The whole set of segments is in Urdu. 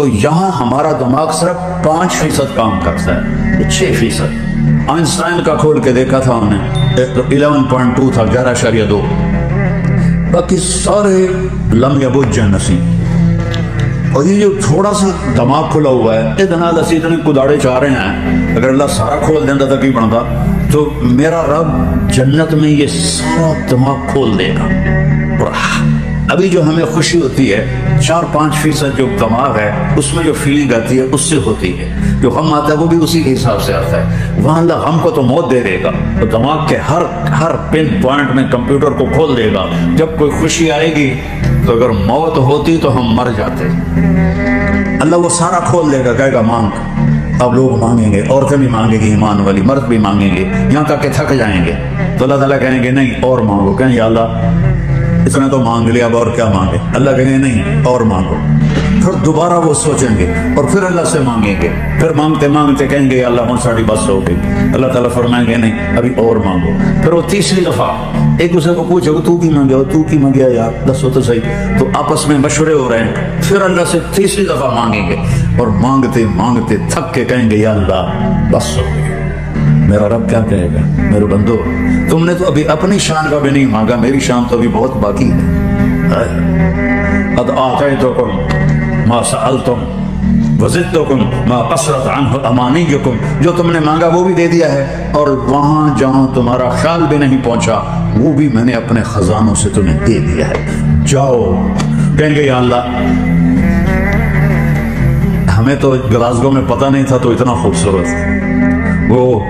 تو یہاں ہمارا دماغ صرف 5% کام کرتا ہے، 6%۔ آئنسٹائن کا کھول کے دیکھا تھا انہیں، 11.2 تھا، 11.2، باقی سارے لم یبج نسی۔ اور یہ جو تھوڑا سا دماغ کھلا ہوا ہے، اتنا لسی اتنے کداڑے چاہ رہے ہیں، اگر اللہ سارا کھول دینا تھا کی بنتا، تو میرا رب جنت میں یہ سارا دماغ کھول دے گا۔ ابھی جو ہمیں خوشی ہوتی ہے 4-5% جو دماغ ہے اس میں جو فیلنگ آتی ہے اس سے ہوتی ہے، جو غم آتا ہے وہ بھی اسی کے حساب سے آتا ہے۔ وہاں اللہ غم کو تو موت دے دے گا، تو دماغ کے ہر پن پوائنٹ میں کمپیوٹر کو کھول دے گا۔ جب کوئی خوشی آئے گی تو اگر موت ہوتی تو ہم مر جاتے، اللہ وہ سارا کھول دے گا، کہے گا مانگ۔ اب لوگ مانگیں گے، عورتیں بھی مانگیں گی ایمان والی، مرد بھی مانگیں گے، یہاں تک کہ تھک جائیں گے، تو اللہ تعالیٰ کہیں گے نہیں اور مانگو، کہیں یا اللہ اتنا تو مانگ لیا اب اور کیا مانگے، اللہ کہیں گے نہیں اور مانگو۔ پھر دوبارہ وہ سوچیں گے اور پھر اللہ سے مانگیں گے، پھر مانگتے مانگتے کہیں گے اللہ ہوں ساڑھی بس ہو گئی، اللہ تعالیٰ فرمائیں گے نہیں ابھی اور مانگو۔ پھر وہ تیسری دفعہ ایک دوسرے کو پوچھے تو کی مانگے ہو، تو کی مانگیا یار دسو تو صحیح، تو آپس میں مشورے ہو رہے ہیں، پھر اللہ سے تیسری دفعہ مانگیں گے اور مانگتے مانگتے تھک کے کہیں گے یا اللہ بس ہو گئی۔ میرا رب کیا کہے گا، میرے بندو تم نے تو ابھی اپنی شان کا بھی نہیں مانگا، میری شان تو ابھی بہت باقی ہے۔ قد آتیتکم ما سألتم وزدتکم ما قصرت عنہ امانیکم، جو تم نے مانگا وہ بھی دے دیا ہے، اور وہاں جہاں تمہارا خیال بھی نہیں پہنچا وہ بھی میں نے اپنے خزانوں سے تمہیں دے دیا ہے، جاؤ۔ کہیں گے یا اللہ ہمیں تو گلاسگو میں پتہ نہیں تھا تو اتنا خوبصورت، وہ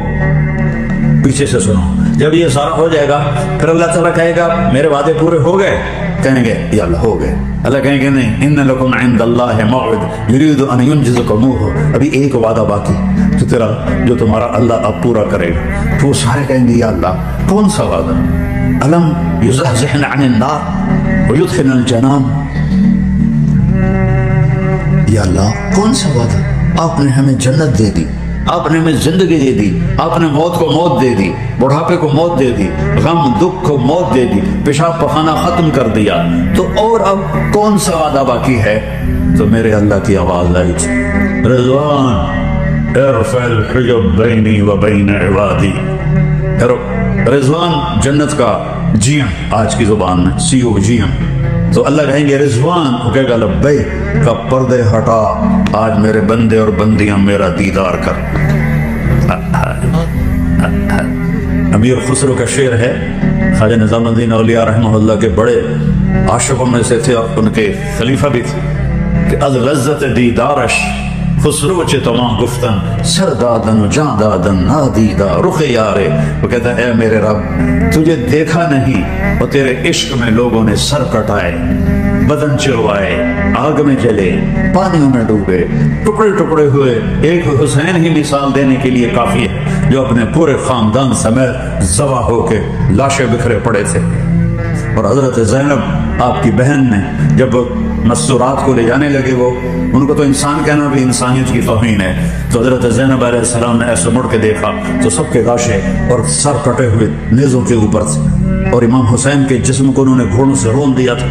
پیچھے سے سنو، جب یہ سارا ہو جائے گا پھر اللہ تعالیٰ کہے گا میرے وعدے پورے ہو گئے، کہیں گے یا اللہ ہو گئے، اللہ کہیں گے نہیں ان لکم عند اللہ موعد یرید ان ینجزکموہ، ابھی ایک وعدہ باقی تو تیرا جو تمہارا اللہ اب پورا کرے گا۔ تو وہ سارے کہیں گے یا اللہ کون سا وعدہ، الم یزحزحن عن النار ویدخلن الجنان، یا اللہ کون سا وعدہ، آپ نے ہمیں جنت دے دی، آپ نے ہمیں زندگی دے دی، آپ نے موت کو موت دے دی، بڑھاپے کو موت دے دی، غم دکھ کو موت دے دی، پیشاب پخانہ ختم کر دیا، تو اور اب کون سا وعدہ باقی ہے؟ تو میرے اللہ کی آواز آئی تھی رضوان ارفع الحجب بینی و بین عبادی، رضوان جنت کا جی ایم، آج کی زبان میں سی او جی ایم، تو اللہ کہیں گے رضوان، وہ کہے گا لبیک، کا پردے ہٹا، آج میرے بندے اور بندیاں میرا دیدار کر۔ امیر خسرو کا شعر ہے، خواجہ نظام الدین اولیاء رحمہ اللہ کے بڑے عاشقوں میں سے تھے، ان کے خلیفہ بھی تھے، کہ از لذت دیدارش خسرو چے تمام گفتن سر دادن و جان دادن نادیدہ رخ یارے، وہ کہتا ہے اے میرے رب تجھے دیکھا نہیں اور تیرے عشق میں لوگوں نے سر کٹائے، بدن چروائے، آگ میں جلے، پانیوں میں ڈوبے، ٹکڑے ٹکڑے ہوئے، ایک حسین ہی مثال دینے کے لیے کافی ہے جو اپنے پورے خاندان سمیت ذبح ہو کے لاشیں بکھرے پڑے تھے۔ اور حضرت زینب آپ کی بہن نے جب مستورات کو لے جانے لگے، وہ ان کو تو انسان کہنا بھی انسانیت کی توہین ہے، تو حضرت زینب علیہ السلام نے ایسے مڑ کے دیکھا تو سب کے لاشیں اور سر کٹے ہوئے نیزوں کے اوپر سے، اور امام حسین کے جسم کو انہوں نے گھوڑوں سے رون دیا تھا،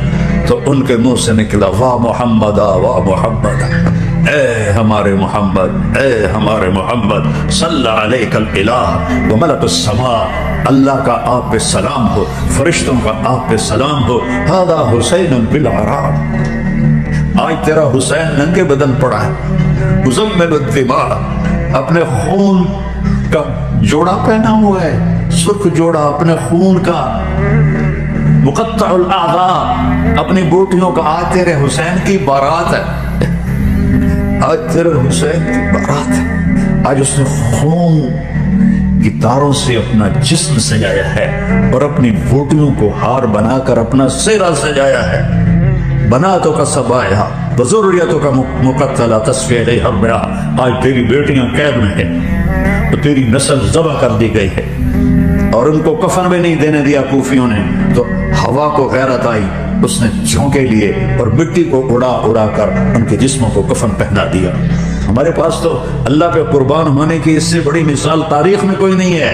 تو ان کے منہ سے نکلا واہ محمد واہ محمد، اے ہمارے محمد، اے ہمارے محمد، صلی علیک الالہ و ملک السماء، اللہ کا آپ پہ سلام ہو، فرشتوں کا آپ پہ سلام ہو، ھذا حسین بالعراء، آج تیرا حسین ننگے بدن پڑا ہے، مزمل الدماء، اپنے خون کا جوڑا پہنا ہوا ہے، سرخ جوڑا اپنے خون کا، مقطع الاعضاء، اپنی بوٹیوں کا، آج تیرے حسین کی بارات ہے، آج تیرے حسین کی بارات ہے، آج اس نے خون کی تاروں سے اپنا جسم سجایا ہے اور اپنی بوٹیوں کو ہار بنا کر اپنا سیرہ سجایا ہے، بناتوں کا سبایا بزرگیتوں کا مقتلہ تصفیہ علیہ الرعا، آج تیری بیٹیاں قید میں ہیں تو تیری نسل ذبح کر دی گئی ہے، اور ان کو کفن بھی نہیں دینے دیا کوفیوں نے، تو ہوا کو غیرت آئی، اس نے جھونکے لیے اور مٹی کو اڑا اڑا کر ان کے جسموں کو کفن پہنا دیا۔ ہمارے پاس تو اللہ پہ قربان ہونے کی اس سے بڑی مثال تاریخ میں کوئی نہیں ہے۔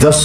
10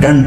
10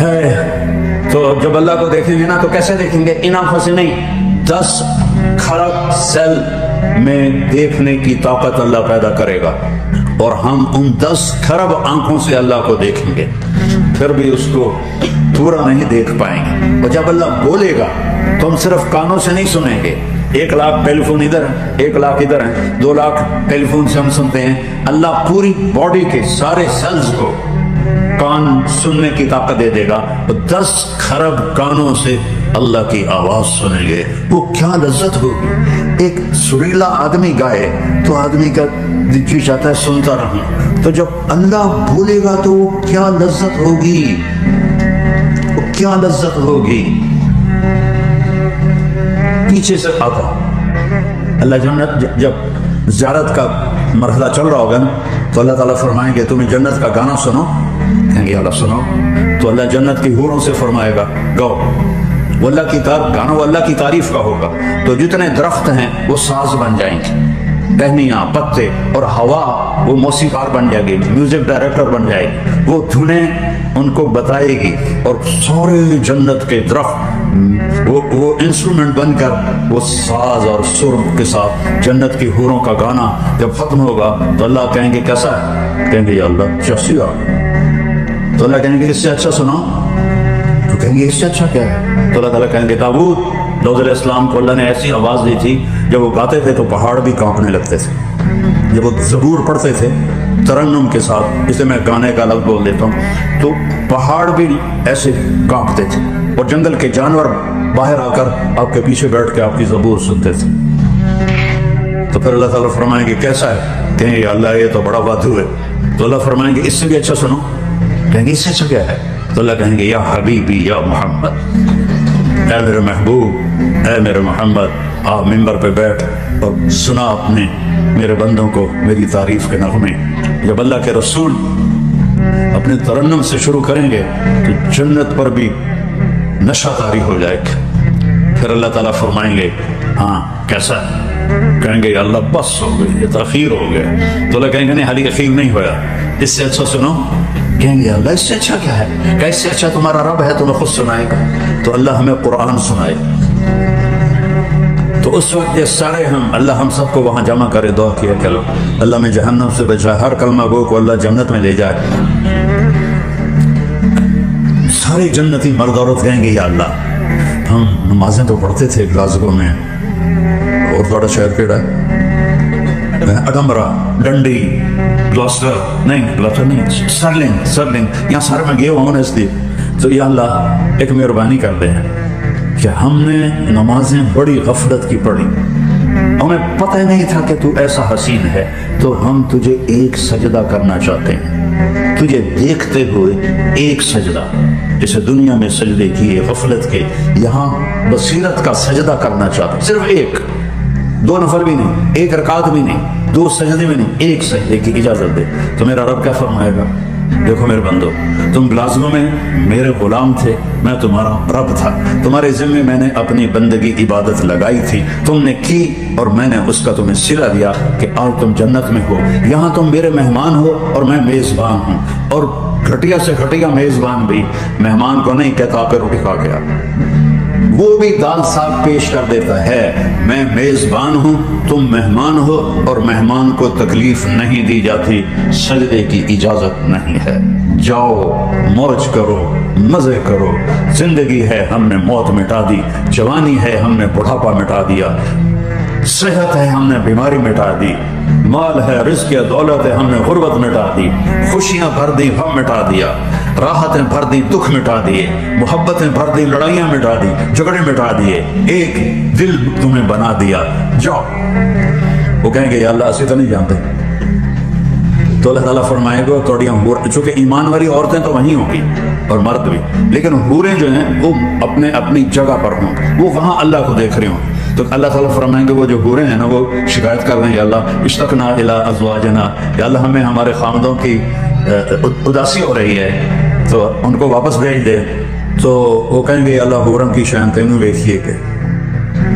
ہے تو جب اللہ کو دیکھیں گے نا تو کیسے دیکھیں گے؟ ان آنکھوں سے نہیں، 10 کھڑک سیل میں دیکھنے کی طاقت اللہ پیدا کرے گا، اور ہم ان 10 کھرب آنکھوں سے اللہ کو دیکھیں گے، پھر بھی اس کو پورا نہیں دیکھ پائیں گے۔ اور جب اللہ بولے گا تو ہم صرف کانوں سے نہیں سنیں گے، 1 لاکھ ٹیلی فون ادھر ہیں، 1 لاکھ ادھر ہیں، 2 لاکھ ٹیلی فون سے ہم سنتے ہیں۔ اللہ پوری باڈی کے سارے سیلز کو کان سننے کی طاقت دے دے گا، اور 10 کھرب کانوں سے اللہ کی آواز سنیں گے۔ وہ کیا لذت ہوگی! ایک سریلا آدمی گائے تو آدمی کا جی چاہتا ہے سنتا رہوں، تو جب اللہ بولے گا تو وہ کیا لذت ہوگی، وہ کیا لذت ہوگی۔ پیچھے سے آتا اللہ جنت، جب زیارت کا مرحلہ چل رہا ہوگا تو اللہ تعالیٰ فرمائیں گے تمہیں جنت کا گانا سنو، کہیں گے اللہ سنو، تو اللہ جنت کی حوروں سے فرمائے گا گاؤ، وہ اللہ کی گانا وہ اللہ کی تعریف کا ہوگا، تو جتنے درخت ہیں وہ ساز بن جائیں گے، ٹہنیاں، پتے اور ہوا وہ موسیقار بن جائے گی، میوزک ڈائریکٹر بن جائے گی، وہ دھنیں ان کو بتائے گی، اور سارے جنت کے درخت وہ انسٹرومنٹ بن کر وہ ساز اور سر کے ساتھ جنت کی حوروں کا گانا جب ختم ہوگا تو اللہ کہیں گے کیسا ہے؟ کہیں گے یا اللہ شخصیہ، تو اللہ کہیں گے اس سے اچھا سنا، تو کہیں گے اس سے اچھا کیا ہے؟ تو اللہ تعالیٰ کہیں گے داؤد علیہ السلام کو اللہ نے ایسی آواز دی تھی جب وہ گاتے تھے تو پہاڑ بھی کانپنے لگتے تھے، جب وہ زبور پڑھتے تھے ترنم کے ساتھ، اسے میں گانے کا لفظ بول دیتا ہوں، تو پہاڑ بھی ایسے کانپتے تھے، اور جنگل کے جانور باہر آ کر آپ کے پیچھے بیٹھ کے آپ کی زبور سنتے تھے۔ تو پھر اللہ تعالیٰ فرمائیں گے کیسا ہے؟ کہیں گے اللہ یہ تو بڑا وادھو ہے، تو اللہ فرمائیں گے اس سے بھی اچھا سنو، کہیں گے اس سے اچھا کیا ہے؟ تو اللہ کہیں گے یا حبیبی یا محمد، اے میرے محبوب، اے میرے محمد، آپ ممبر پہ بیٹھ اور سنا اپنے میرے بندوں کو میری تعریف کے نغمے۔ جب اللہ کے رسول اپنے ترنم سے شروع کریں گے تو جنت پر بھی نشہ طاری ہو جائے گا، پھر اللہ تعالیٰ فرمائیں گے ہاں کیسا ہے؟ کہیں گے یا اللہ بس ہو گئی، یہ تاخیر ہو گیا، تو اللہ کہیں گے نہیں حالی یقین نہیں ہوا، اس سے اچھا سنو، کہیں گے اللہ اس سے اچھا کیا ہے؟ کہ اس سے اچھا تمہارا رب ہے، تمہیں خود سنائے گا، تو اللہ ہمیں قرآن سنائے، تو اس وقت یہ سارے اللہ ہم سب کو وہاں جمع کرے، دعا کیا کہ اللہ میں جہنم سے بچائے، ہر کلمہ گو کو اللہ جنت میں لے جائے۔ سارے جنتی مرد عورت کہیں گے یا اللہ ہم نمازیں تو پڑھتے تھے گلاسگو میں، اور بڑا شہر کیڑا ہے اڈمبرا، ڈنڈی، گلاسٹر نہیں سرلنگ، یہاں سارے میں گئے ہوں اس لیے، تو یا اللہ ایک مہربانی کر دیں کہ ہم نے نمازیں بڑی غفلت کی پڑھی، ہمیں پتہ نہیں تھا کہ تو ایسا حسین ہے، تو ہم تجھے ایک سجدہ کرنا چاہتے ہیں، تجھے دیکھتے ہوئے ایک سجدہ، جیسے دنیا میں سجدے کیے غفلت کے، یہاں بصیرت کا سجدہ کرنا چاہتے ہیں، صرف ایک، 2 نفر بھی نہیں، 1 رکعت بھی نہیں، 2 سجدے بھی نہیں، ایک سجدے کی اجازت دے، تو میرا رب کیا فرمائے گا؟ دیکھو میرے بندو، تم گلاسگو میں میرے غلام تھے، میں تمہارا رب تھا، تمہارے ذمے میں نے اپنی بندگی عبادت لگائی تھی، تم نے کی، اور میں نے اس کا تمہیں صلہ دیا کہ آج تم جنت میں ہو، یہاں تم میرے مہمان ہو اور میں میزبان ہوں، اور گھٹیا سے گھٹیا میزبان بھی مہمان کو نہیں کہتا آپ پہ روٹی کھا گیا، وہ بھی دال ساگ پیش کر دیتا ہے، میں میزبان ہوں، تم مہمان ہو، اور مہمان کو تکلیف نہیں دی جاتی، سجدے کی اجازت نہیں ہے، جاؤ موج کرو، مزے کرو، زندگی ہے ہم نے موت مٹا دی، جوانی ہے ہم نے بڑھاپا مٹا دیا، صحت ہے ہم نے بیماری مٹا دی، مال ہے رزق ہے دولت ہے ہم نے غربت مٹا دی، خوشیاں بھر دی غم مٹا دیا، راحتیں بھر دی دکھ مٹا دیے، محبتیں بھر دی لڑائیاں مٹا دی، جھگڑے مٹا دیے، ایک دل تمہیں بنا دیا، جاؤ۔ وہ کہیں گے یا اللہ اسے تو نہیں جانتے، تو اللہ تعالیٰ فرمائے گا توڑیاں، چونکہ ایمان والی عورتیں تو وہیں ہوں گی اور مرد بھی، لیکن حوریں جو ہیں وہ اپنے اپنی جگہ پر ہوں، وہ وہاں اللہ کو دیکھ رہے ہوں، تو اللہ تعالیٰ فرمائیں گے وہ جو حوریں ہیں نا وہ شکایت کر دیں یا اللہ اشتقنا الی ازواجنا، یا اللہ ہمیں ہمارے خامدوں کی اداسی ہو رہی ہے تو ان کو واپس بھیج دے، تو وہ کہیں گے اللہ حورم کی شان تینوں دیکھیے کہ،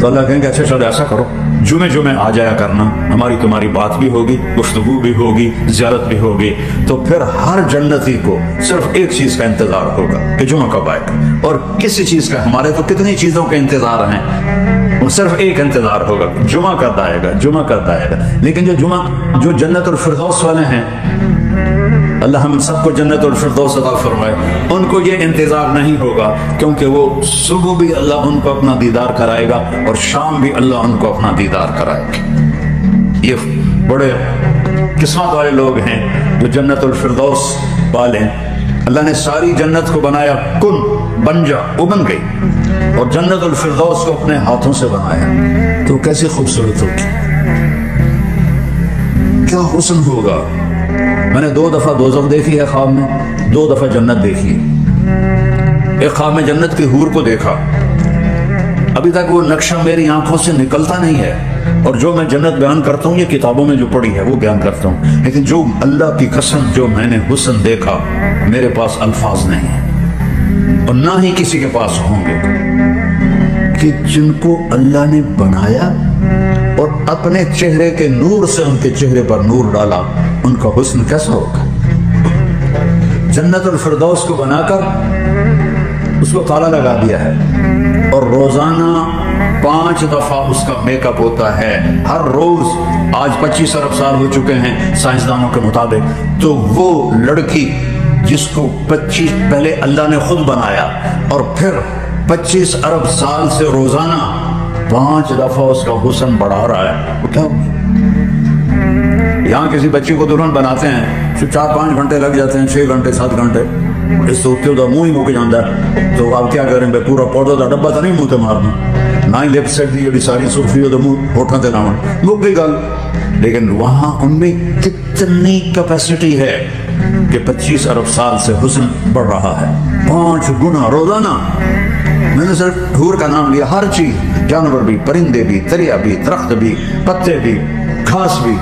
تو اللہ کہیں گے اچھا چلو ایسا کرو، جمعے آ جایا کرنا، ہماری تمہاری بات بھی ہوگی، گفتگو بھی ہوگی، زیارت بھی ہوگی۔ تو پھر ہر جنتی کو صرف ایک چیز کا انتظار ہوگا کہ جمعہ کب آئے گا، اور کسی چیز کا، ہمارے تو کتنی چیزوں کے انتظار ہیں، وہ صرف ایک انتظار ہوگا، جمعہ کب آئے گا، جمعہ کب آئے گا۔ لیکن جو جنت الفردوس والے ہیں، اللہ ہم سب کو جنت الفردوس عطا فرمائے، ان کو یہ انتظار نہیں ہوگا، کیونکہ وہ صبح بھی اللہ ان کو اپنا دیدار کرائے گا اور شام بھی اللہ ان کو اپنا دیدار کرائے گا۔ یہ بڑے قسمت والے لوگ ہیں جو جنت الفردوس والے ہیں۔ اللہ نے ساری جنت کو بنایا، کن بن جا، وہ بن گئی، اور جنت الفردوس کو اپنے ہاتھوں سے بنایا، تو کیسی خوبصورت ہوگی، کیا حسن ہوگا۔ میں نے 2 دفعہ دوزخ دیکھی ہے خواب میں، 2 دفعہ جنت دیکھی ہے۔ ایک خواب میں جنت کی حور کو دیکھا، ابھی تک وہ نقشہ میری آنکھوں سے نکلتا نہیں ہے، اور جو میں جنت بیان کرتا ہوں یہ کتابوں میں جو پڑھی ہے وہ بیان کرتا ہوں، لیکن جو اللہ کی قسم جو میں نے حسن دیکھا، میرے پاس الفاظ نہیں ہیں، اور نہ ہی کسی کے پاس ہوں گے، کہ جن کو اللہ نے بنایا اور اپنے چہرے کے نور سے ان کے چہرے پر نور ڈالا، ان کا حسن کیسا ہوگا۔ جنت الفردوس کو بنا کر اس کو تالا لگا دیا ہے، اور روزانہ 5 دفعہ اس کا میک اپ ہوتا ہے، ہر روز۔ آج 25 ارب سال ہو چکے ہیں سائنسدانوں کے مطابق، تو وہ لڑکی جس کو پہلے اللہ نے خود بنایا اور پھر 25 ارب سال سے روزانہ 5 دفعہ اس کا حسن بڑھا رہا ہے، وہ کیا ہوگی۔ یہاں کسی بچی کو دلہن بناتے ہیں تو 4-5 گھنٹے لگ جاتے ہیں، 6 گھنٹے 7 گھنٹے، اس سے اٹھتے ہوتا منہ ہی مک جاتا ہے، تو آپ کیا کریں بھائی، پورا پودا کا ڈبا تو نہیں منہ تے مارنا، نہ ہی لپ سیٹ دی ساری سرخی ہو تو منہ ہوٹھاں تے لاؤں، مک گئی گل۔ لیکن وہاں ان میں کتنی کیپیسٹی ہے کہ 25 ارب سال سے حسن بڑھ رہا ہے، 5 گنا روزانہ۔ میں نے صرف حور کا نام لیا، ہر چیز، جانور بھی، پرندے بھی، دریا بھی، درخت بھی، پتے بھی، گھاس بھی،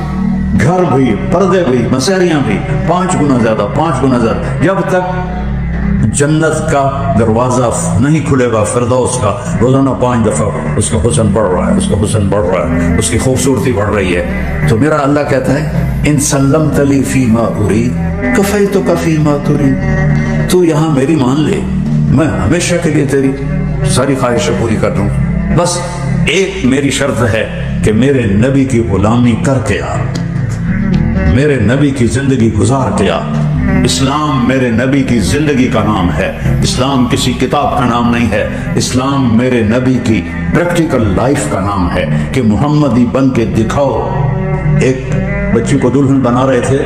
گھر بھی، پردے بھی، مسیریاں بھی، 5 گنا زیادہ، 5 گنا زیادہ۔ جب تک جنت کا دروازہ نہیں کھلے گا فردوس کا، روزانہ 5 دفعہ اس کا حسن بڑھ رہا ہے، اس کا حسن بڑھ رہا ہے، اس کی خوبصورتی بڑھ رہی ہے۔ تو میرا اللہ کہتا ہے ان سلمت لی فیما ارید کفیتک فیما ترید، تو یہاں میری مان لے، میں ہمیشہ کے لیے تیری ساری خواہشیں پوری کر دوں، بس ایک میری شرط ہے کہ میرے نبی کی غلامی کر کے آ، میرے نبی کی زندگی گزار کے آ۔ اسلام میرے نبی کی زندگی کا نام ہے، اسلام کسی کتاب کا نام نہیں ہے، اسلام میرے نبی کی پریکٹیکل لائف کا نام ہے کہ محمدی بن کے دکھاؤ۔ ایک بچی کو دلہن بنا رہے تھے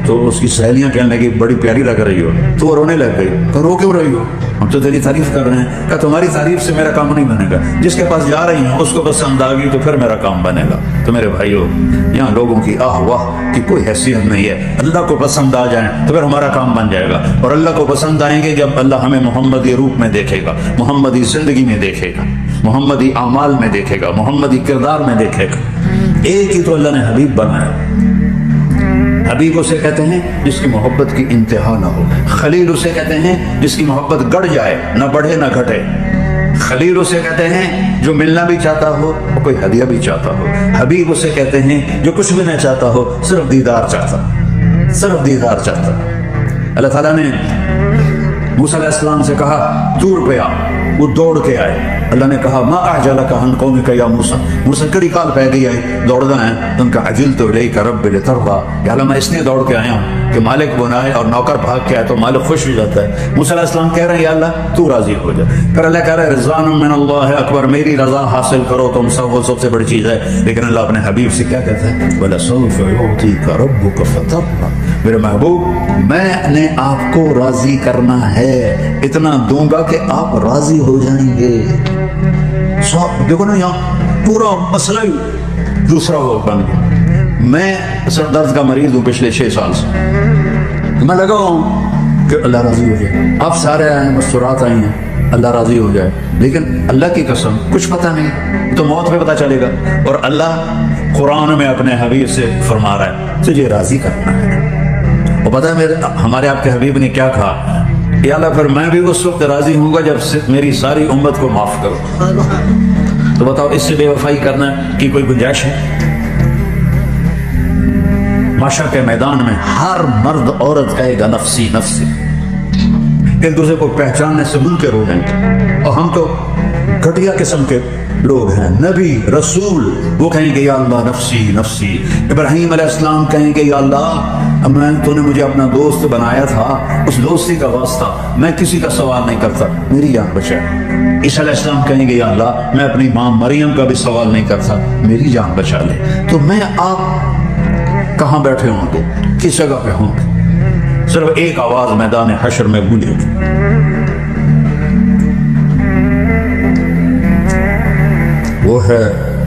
تو اس کی سہیلیاں کہنے لگی بڑی پیاری لگ رہی ہو، تو رونے لگ گئی، تو رو کیوں رہی ہو، ہم تو تیری تعریف کر رہے ہیں۔ کہا تمہاری تعریف سے میرا کام نہیں بنے گا، جس کے پاس جا رہی ہوں اس کو پسند آ گئی تو پھر میرا کام بنے گا۔ تو میرے بھائیو، یہاں لوگوں کی آہ واہ کی کوئی حیثیت نہیں ہے، اللہ کو پسند آ جائیں تو پھر ہمارا کام بن جائے گا، اور اللہ کو پسند آئیں گے جب اللہ ہمیں محمدی روپ میں دیکھے گا، محمدی زندگی میں دیکھے گا، محمدی اعمال میں دیکھے گا، محمدی کردار میں دیکھے گا۔ ایک ہی تو اللہ نے حبیب بنایا، حبیب اسے کہتے ہیں جس کی محبت کی انتہا نہ ہو، خلیل اسے کہتے ہیں جس کی محبت گڑ جائے، نہ بڑھے نہ گھٹے، خلیل اسے کہتے ہیں جو ملنا بھی چاہتا ہو اور کوئی ہدیہ بھی چاہتا ہو، حبیب اسے کہتے ہیں جو کچھ بھی نہ چاہتا ہو، صرف دیدار چاہتا، صرف دیدار چاہتا۔ اللہ تعالیٰ نے موسیٰ علیہ السلام سے کہا طور پہ آ، وہ دوڑ کے آئے، اللہ نے کہا ما اعجلک عن قومک یا موسیٰ، موسیٰ کڑی کال پہ گئی ہے، دوڑنا ہے، تو ان کا عجلت الیک رب لترضی، یا اللہ میں اس لیے دوڑ کے آیا ہوں کہ مالک بنائے اور نوکر بھاگ کے آئے تو مالک خوش ہو جاتا ہے۔ موسیٰ علیہ السلام کہہ رہے ہیں یا اللہ تو راضی ہو جائے، پھر اللہ کہہ رہا ہے رضوان من اللہ اکبر، میری رضا حاصل کرو تم سب، وہ سب سے بڑی چیز ہے۔ لیکن اللہ اپنے حبیب سے کیا کہتا ہے وَلَسَوْفَ يُعْطِيكَ رَبُّكَ فَتَرْضَىٰ، میرے محبوب میں نے آپ کو راضی کرنا ہے، اتنا دوں گا کہ آپ راضی ہو جائیں گے۔ دیکھو نا یہاں پورا مسئلہ ہی دوسرا وہ بن گیا۔ میں سر درد کا مریض ہوں پچھلے 6 سال سے، میں لگا ہوں کہ اللہ راضی ہو جائے، آپ سارے آئے ہیں، مستورات آئی ہیں، اللہ راضی ہو جائے، لیکن اللہ کی قسم کچھ پتہ نہیں، تو موت میں پتہ چلے گا۔ اور اللہ قرآن میں اپنے حبیب سے فرما رہا ہے تجھے راضی کرنا ہے، اور پتہ ہے ہمارے آپ کے حبیب نے کیا کہا، یا اللہ پھر میں بھی اس وقت راضی ہوں گا جب میری ساری امت کو معاف کرو۔ تو بتاؤ اس سے بے وفائی کرنا کی کوئی گنجائش ہے؟ معاشر کے میدان میں ہر مرد عورت کہے گا نفسی نفسی، ایک دوسرے کو پہچاننے سے منکر ہو جائیں گے، اور ہم تو گھٹیا قسم کے لوگ ہیں۔ نبی رسول وہ کہیں گے یا اللہ نفسی نفسی، ابراہیم علیہ السلام کہیں گے یا اللہ تو نے مجھے اپنا دوست بنایا تھا، اس دوستی کا واسطہ میں کسی کا سوال نہیں کرتا، میری جان بچا۔ عیسیٰ علیہ السلام کہیں گے یا اللہ میں اپنی ماں مریم کا بھی سوال نہیں کرتا، میری جان بچا لے۔ تو میں آپ کہاں بیٹھے ہوں گے، کس جگہ پہ ہوں گے؟ صرف ایک آواز میدان حشر میں گونجے گی، وہ ہے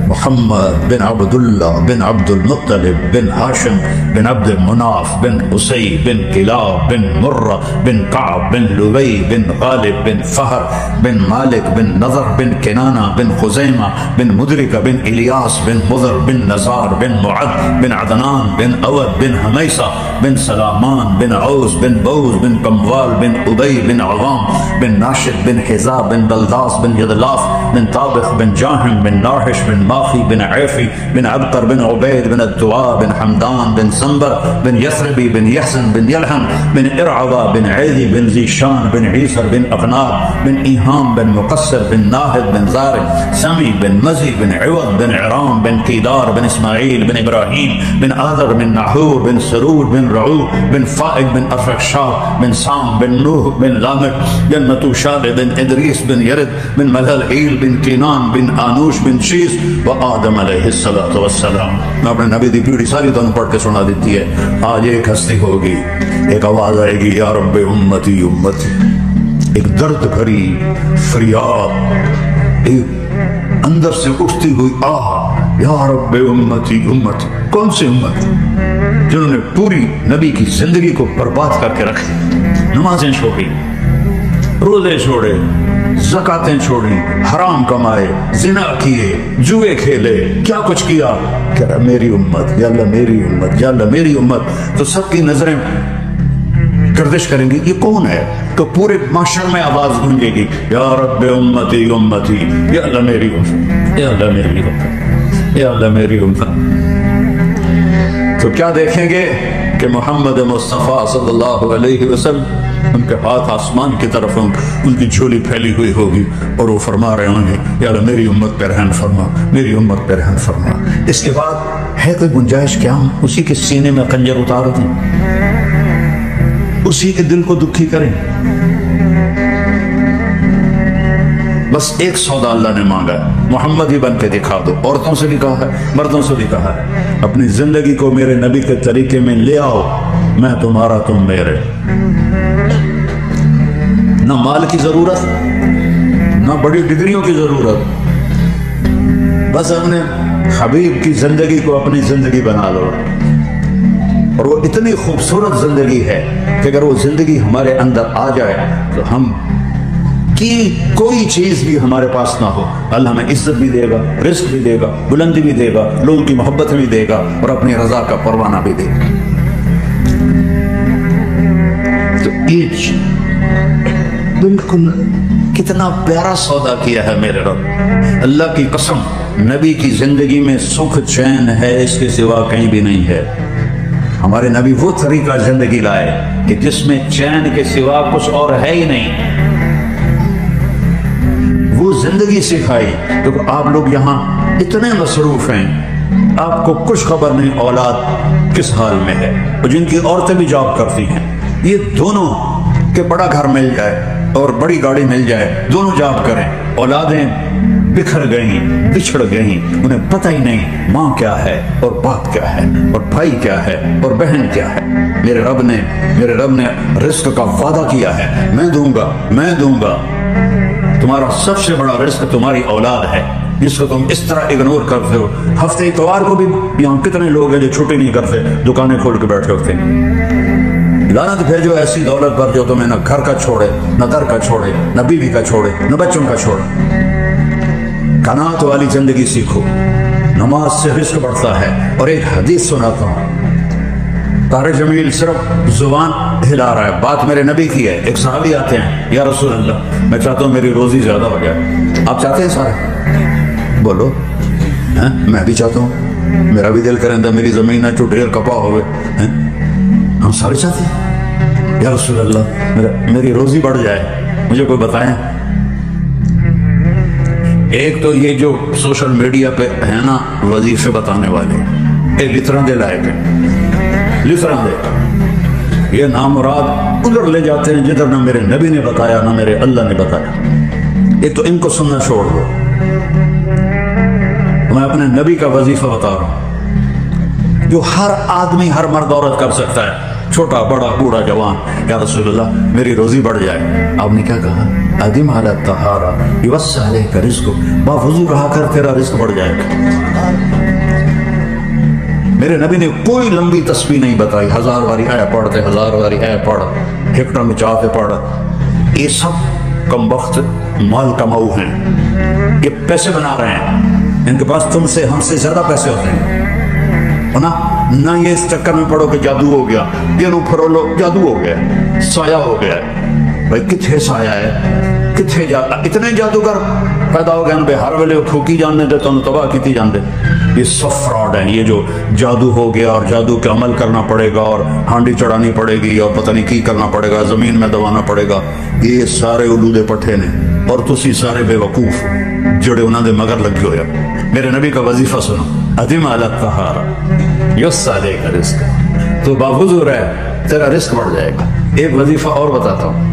محمد بن عبداللہ بن عبد المطلب بن ہاشم بن عبد مناف بن قصی بن کلاب بن مرہ بن کعب بن لبی بن غالب بن فہر بن مالک بن نضر بن کنانہ بن خزیمہ بن مدرکہ بن الیاس بن مضر بن نزار بن معد بن عدنان بن اود بن حمیسہ بن سلامان بن عوز بن بوز بن کموال بن ابی بن عوام بن ناشد بن حزاب بن بلداس بن یدلاف بن طابخ بن جاہم بن ناحش بن ماخی بن عیفی بن عبقر بن عبید بن الدعاء بن حمدان بن سنبر بن یثربی بن یحسن بن یلحم بن ارعوہ بن عیدی بن ذیشان بن عیسر بن اقناب بن ایہام بن مقصر بن ناہد بن زارق سمی بن مزی بن عوض بن عرام بن قیدار بن اسماعیل بن ابراہیم بن آذر بن نحور بن سرور بن رعو بن فائق بن افرقشاق بن سام بن نوح بن لامک بن متوشال بن ادریس بن یرد بن ملہلعیل بن کینان بن آنوش بن شیس و آدم علیہ السلام۔ میں اپنے نبی دی پیڑھی ساری تو پڑھ کے سنا دیتی ہے۔ آج ایک ہستی ہوگی، ایک آواز آئے گی یا رب امتی امتی، ایک درد بھری فریاد، ایک اندر سے اٹھتی ہوئی آہ یا رب امتی امتی۔ کون سی امت؟ جنہوں نے پوری نبی کی زندگی کو برباد کر کے رکھی، نمازیں چھوڑی، روزے چھوڑے، زکاتیں چھوڑی، حرام کمائے، زنا کیے، جوئے کھیلے، کیا کچھ کیا، کہہ رہا میری امت یا اللہ میری امت یا اللہ میری امت۔ تو سب کی نظریں گردش کریں گی یہ کون ہے؟ تو پورے معاشر میں آواز گونجے گی یا رب امتی امتی، یا اللہ میری امت یا اللہ میری امت یا اللہ میری امت۔ تو کیا دیکھیں گے کہ محمد مصطفیٰ صلی اللہ علیہ وسلم ان کے ہاتھ آسمان کی طرف ان کی جھولی پھیلی ہوئی ہوگی اور وہ فرما رہے ہوں گے یا اللہ میری امت پہ رحم فرما، میری امت پہ رحم فرما۔ اس کے بعد ہے کوئی گنجائش کیا ہم اسی کے سینے میں خنجر اتار دیں، اسی کے دل کو دکھی کریں؟ بس ایک سودا اللہ نے مانگا ہے، محمد ہی بن کے دکھا دو۔ عورتوں سے بھی کہا ہے، مردوں سے بھی کہا ہے، اپنی زندگی کو میرے نبی کے طریقے میں لے آؤ، میں تمہارا تم میرے۔ نہ مال کی ضرورت، نہ بڑی ڈگریوں کی ضرورت، بس اپنے حبیب کی زندگی کو اپنی زندگی بنا لو۔ اور وہ اتنی خوبصورت زندگی ہے کہ اگر وہ زندگی ہمارے اندر آ جائے تو ہم کی کوئی چیز بھی ہمارے پاس نہ ہو، اللہ ہمیں عزت بھی دے گا، رزق بھی دے گا، بلندی بھی دے گا، لوگوں کی محبت بھی دے گا، اور اپنی رضا کا پروانہ بھی دے گا۔ تو ایج بالکل کتنا پیارا سودا کیا ہے میرے رب، اللہ کی قسم نبی کی زندگی میں سکھ چین ہے، اس کے سوا کہیں بھی نہیں ہے۔ ہمارے نبی وہ طریقہ زندگی لائے کہ جس میں چین کے سوا کچھ اور ہے ہی نہیں، وہ زندگی سکھائی۔ تو آپ لوگ یہاں اتنے مصروف ہیں، آپ کو کچھ خبر نہیں اولاد کس حال میں ہے، اور جن کی عورتیں بھی جاب کرتی ہیں، یہ دونوں کہ بڑا گھر مل جائے اور بڑی گاڑی مل جائے، دونوں جاب کریں، اولادیں بکھر گئیں، بچھڑ گئیں، انہیں پتہ ہی نہیں ماں کیا ہے اور باپ کیا ہے اور بھائی کیا ہے اور بہن کیا ہے۔ میرے رب نے رزق کا وعدہ کیا ہے، میں دوں گا۔ تمہارا سب سے بڑا رزق تمہاری اولاد ہے، جس کو تم اس طرح اگنور کرتے ہو۔ ہفتے اتوار کو بھی یہاں کتنے لوگ ہیں جو چھٹی نہیں کرتے، دکانیں کھول کے بیٹھے ہوتے ہیں۔ لعنت بھیجو ایسی دولت پر جو تمہیں نہ گھر کا چھوڑے، نہ در کا چھوڑے، نہ بیوی کا چھوڑے، نہ بچوں کا چھوڑے۔ قناعت والی زندگی سیکھو، نماز سے رزق بڑھتا ہے۔ اور ایک حدیث سناتا ہوں، طارق جمیل صرف زبان ہلا رہا ہے، بات میرے نبی کی ہے۔ ایک صحابی آتے ہیں، یا رسول اللہ میں چاہتا ہوں میری روزی زیادہ ہو جائے۔ آپ چاہتے ہیں سارے؟ بولو میں بھی چاہتا ہوں، میرا بھی دل کریں تھا میری زمین ہے جو ڈھیر کپا ہوئے، ہم سارے چاہتے ہیں یا رسول اللہ میری روزی بڑھ جائے، مجھے کوئی بتائیں۔ ایک تو یہ جو سوشل میڈیا پہ ہے نا وظیفے بتانے والے، یہ لطران دے لائے گے، لطران دے، یہ نامراد ادھر لے جاتے ہیں جدھر نہ میرے نبی نے بتایا نہ میرے اللہ نے بتایا۔ ایک تو ان کو سننا چھوڑ دو، میں اپنے نبی کا وظیفہ بتا رہا ہوں جو ہر آدمی ہر مرد عورت کر سکتا ہے، چھوٹا بڑا بوڑھا جوان، یا رسول اللہ میری روزی بڑھ جائے۔ آپ نے کیا کہا؟ ادم علی الطہارہ یوسع علیک رزق، باوضو رہا کر تیرا رزق بڑھ جائے گا۔ میرے نبی نے کوئی لمبی تسبیح نہیں بتائی، 1000 باری اے پڑھتے، 1000 باری اے پڑھ، ہکٹر میں چاہتے پڑھ، یہ سب کم وقت مال کماؤ ہیں، یہ پیسے بنا رہے ہیں، ان کے پاس تم سے ہم سے زیادہ پیسے ہوتے ہیں نہ یہ اس چکر میں پڑھو کہ جادو ہو گیا، یہ پھرو لو جادو ہو گیا، سایہ ہو گیا ہے۔ بھائی کتھے سایہ ہے، کتھے اتنے جادوگر پیدا ہو گئے ان پہ ہر ویلے ٹھوکی جاننے دے تو تباہ کیتی جان دے۔ یہ سب فراڈ ہیں، یہ جو جادو ہو گیا اور جادو کے عمل کرنا پڑے گا اور ہانڈی چڑھانی پڑے گی اور پتہ نہیں کی کرنا پڑے گا، زمین میں دبانا پڑے گا، یہ سارے علودے پٹھے نے اور تسی سارے بے وقوف جڑے انہوں نے مگر لگے ہوئے۔ میرے نبی کا وظیفہ سنو، ادم علی الطہارہ یوسع علیک رزق، تو باوضو رہ تیرا رزق بڑھ جائے گا۔ ایک وظیفہ اور بتاتا ہوں،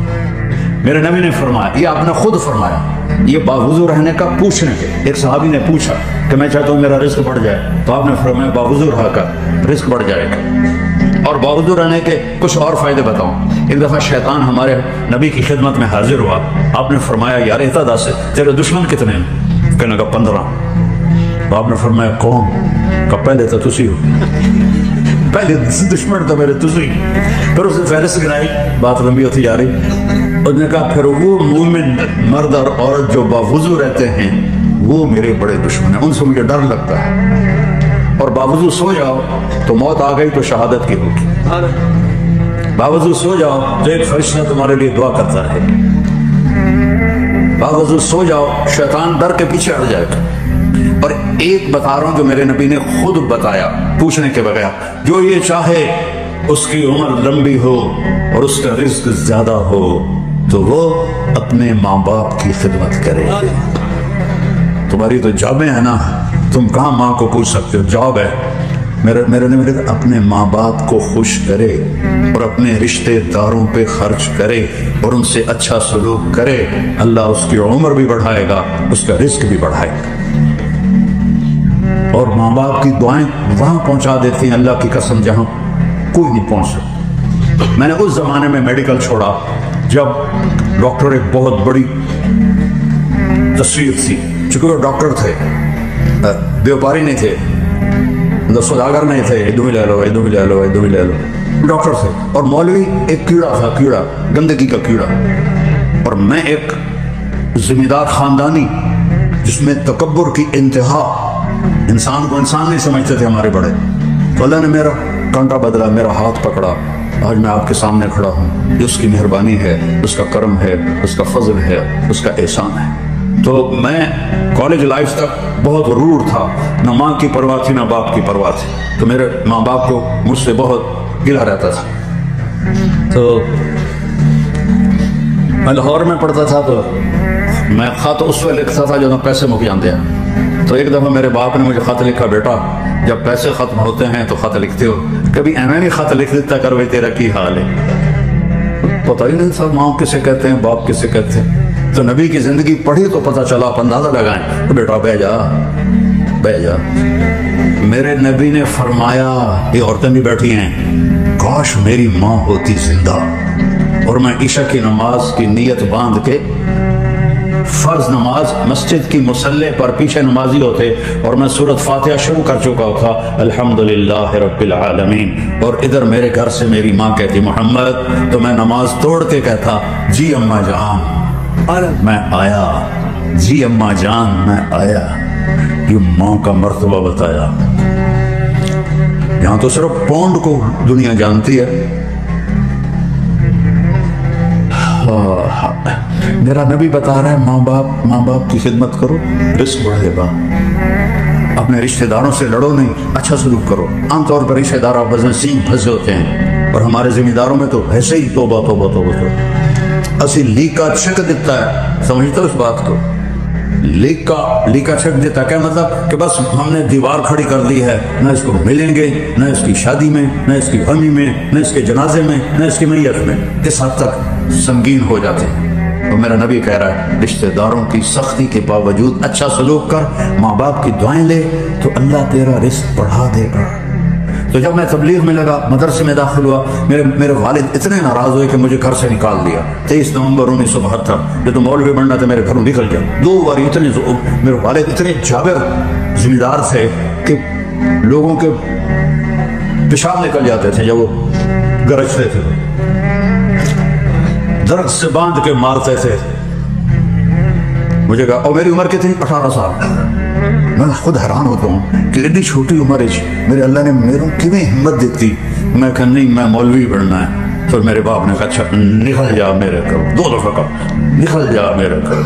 میرے نبی نے فرمایا، یہ آپ نے خود فرمایا، یہ باوضو رہنے کا پوچھنے کے، ایک صحابی نے پوچھا کہ میں چاہتا ہوں میرا رزق بڑھ جائے، تو آپ نے فرمایا باوضو رہا کر رزق بڑھ جائے گا۔ اور باوضو رہنے کے کچھ اور فائدے بتاؤں۔ ایک دفعہ شیطان ہمارے نبی کی خدمت میں حاضر ہوا، آپ نے فرمایا یار اعتدا سے تیرے دشمن کتنے ہیں؟ کہنے کا 15۔ تو آپ نے فرمایا کون؟ کہ پہلے تو تسی ہو، پہلے دشمن تو میرے تسی۔ پھر اس نے فہرست گرائی، بات لمبی ہوتی جا رہی، اس نے کہا پھر وہ مومن مرد اور عورت جو باوضو رہتے ہیں وہ میرے بڑے دشمن ہیں، ان سے مجھے ڈر لگتا ہے، اور باوضو سو جاؤ تو موت آ گئی تو شہادت کی ہوگی، باوضو سو جاؤ تو ایک فرشتہ تمہارے لیے دعا کرتا رہے، باوضو سو جاؤ شیطان ڈر کے پیچھے ہٹ جائے گا۔ اور ایک بتا رہا ہوں جو میرے نبی نے خود بتایا پوچھنے کے بغیر، جو یہ چاہے اس کی عمر لمبی ہو اور اس کا رزق زیادہ ہو تو وہ اپنے ماں باپ کی خدمت کرے۔ تمہاری تو جابیں ہیں نا، تم کہاں ماں کو پوچھ سکتے ہو، جاب ہے۔ میرے نبی نے اپنے ماں باپ کو خوش کرے اور اپنے رشتے داروں پہ خرچ کرے اور ان سے اچھا سلوک کرے، اللہ اس کی عمر بھی بڑھائے گا، اس کا رزق بھی بڑھائے گا۔ اور ماں باپ کی دعائیں وہاں پہنچا دیتی ہیں اللہ کی قسم جہاں کوئی نہیں پہنچ سکتا۔ میں نے اس زمانے میں میڈیکل چھوڑا جب ڈاکٹر ایک بہت بڑی تصویر تھی، چونکہ وہ ڈاکٹر تھے، بیوپاری نہیں تھے، سوداگر نہیں تھے، ادھو بھی لے لو ادھو بھی لے لو ادھو بھی لے لو، ڈاکٹر تھے۔ اور مولوی ایک کیڑا تھا، کیڑا گندگی کا کیڑا، اور میں ایک ذمہ دار خاندانی جس میں تکبر کی انتہا، انسان کو انسان نہیں سمجھتے تھے ہمارے بڑے، تو اللہ نے میرا کانٹا بدلا، میرا ہاتھ پکڑا، آج میں آپ کے سامنے کھڑا ہوں۔ یہ اس کی مہربانی ہے، اس کا کرم ہے، اس کا فضل ہے، اس کا احسان ہے۔ تو میں کالج لائف تک بہت غرور تھا، نہ ماں کی پرواہ تھی نہ باپ کی پرواہ تھی، تو میرے ماں باپ کو مجھ سے بہت گلہ رہتا تھا۔ تو میں لاہور میں پڑھتا تھا تو میں خط اس وقت لکھتا تھا جب پیسے مک جاتے ہیں۔ تو ایک دفعہ میرے باپ نے مجھے خط لکھا، بیٹا جب پیسے ختم ہوتے ہیں تو خط لکھتے ہو، کبھی ایویں نہیں خط لکھ دیتا کر بھائی تیرا کی حال ہے۔ پتہ ہی نہیں تھا ماں کسے کہتے ہیں، باپ کسے کہتے ہیں۔ تو نبی کی زندگی پڑھی تو پتہ چلا، آپ اندازہ لگائیں، تو بیٹا بہ جا بہ جا۔ میرے نبی نے فرمایا، یہ عورتیں بھی بیٹھی ہیں، کاش میری ماں ہوتی زندہ اور میں عشاء کی نماز کی نیت باندھ کے فرض نماز مسجد کی مصلی پر پیچھے نمازی ہوتے اور میں سورۃ فاتحہ شروع کر چکا تھا، الحمدللہ رب العالمین، اور ادھر میرے گھر سے میری ماں کہتی محمد، تو میں نماز توڑ کے کہتا جی اماں جان میں آیا، جی اماں جان میں آیا۔ یہ ماں کا مرتبہ بتایا۔ یہاں تو صرف پونڈ کو دنیا جانتی ہے۔ میرا نبی بتا رہا ہے ماں باپ کی خدمت کرو، رزق بڑھے گا۔ اپنے رشتہ داروں سے لڑو نہیں، اچھا سلوک کرو۔ عام طور پر رشتہ دار آپس میں سینگ پھنسے ہوتے ہیں، اور ہمارے ذمہ داروں میں تو ایسے ہی توبہ توبہ توبہ توبہ، اسی لیک کا چھک دیتا ہے، سمجھتے ہو اس بات کو؟ لیک کا چھک دیتا ہے، کیا مطلب کہ بس ہم نے دیوار کھڑی کر دی ہے، نہ اس کو ملیں گے، نہ اس کی شادی میں، نہ اس کی غمی میں، نہ اس کے جنازے میں، نہ اس کی میت میں، اس حد تک سنگین ہو جاتے ہیں۔ اور میرا نبی کہہ رہا ہے رشتہ داروں کی سختی کے باوجود اچھا سلوک کر، ماں باپ کی دعائیں لے، تو اللہ تیرا رزق بڑھا دے گا۔ تو جب میں تبلیغ میں لگا، مدرسے میں داخل ہوا، میرے والد اتنے ناراض ہوئے کہ مجھے گھر سے نکال دیا۔ 23 نومبر 1972، جب تو مولوی بننا تھا میرے گھروں نکل گیا 2 بار۔ میرے والد اتنے جابر ذمہ دار تھے کہ لوگوں کے پیشاب نکل جاتے تھے جب وہ گرجتے تھے، درخت سے باندھ کے مارتے تھے مجھے کہا۔ اور میری عمر کتنی؟ 18 سال۔ میں خود حیران ہوتا ہوں کہ اتنی چھوٹی عمر میرے اللہ نے میروں کیویں ہمت دیتی۔ میں کہا نہیں، میں مولوی بننا ہے۔ پھر میرے باپ نے کہا اچھا نکل جا میرے گھر، 2 دفعہ کہا نکل جا میرے گھر۔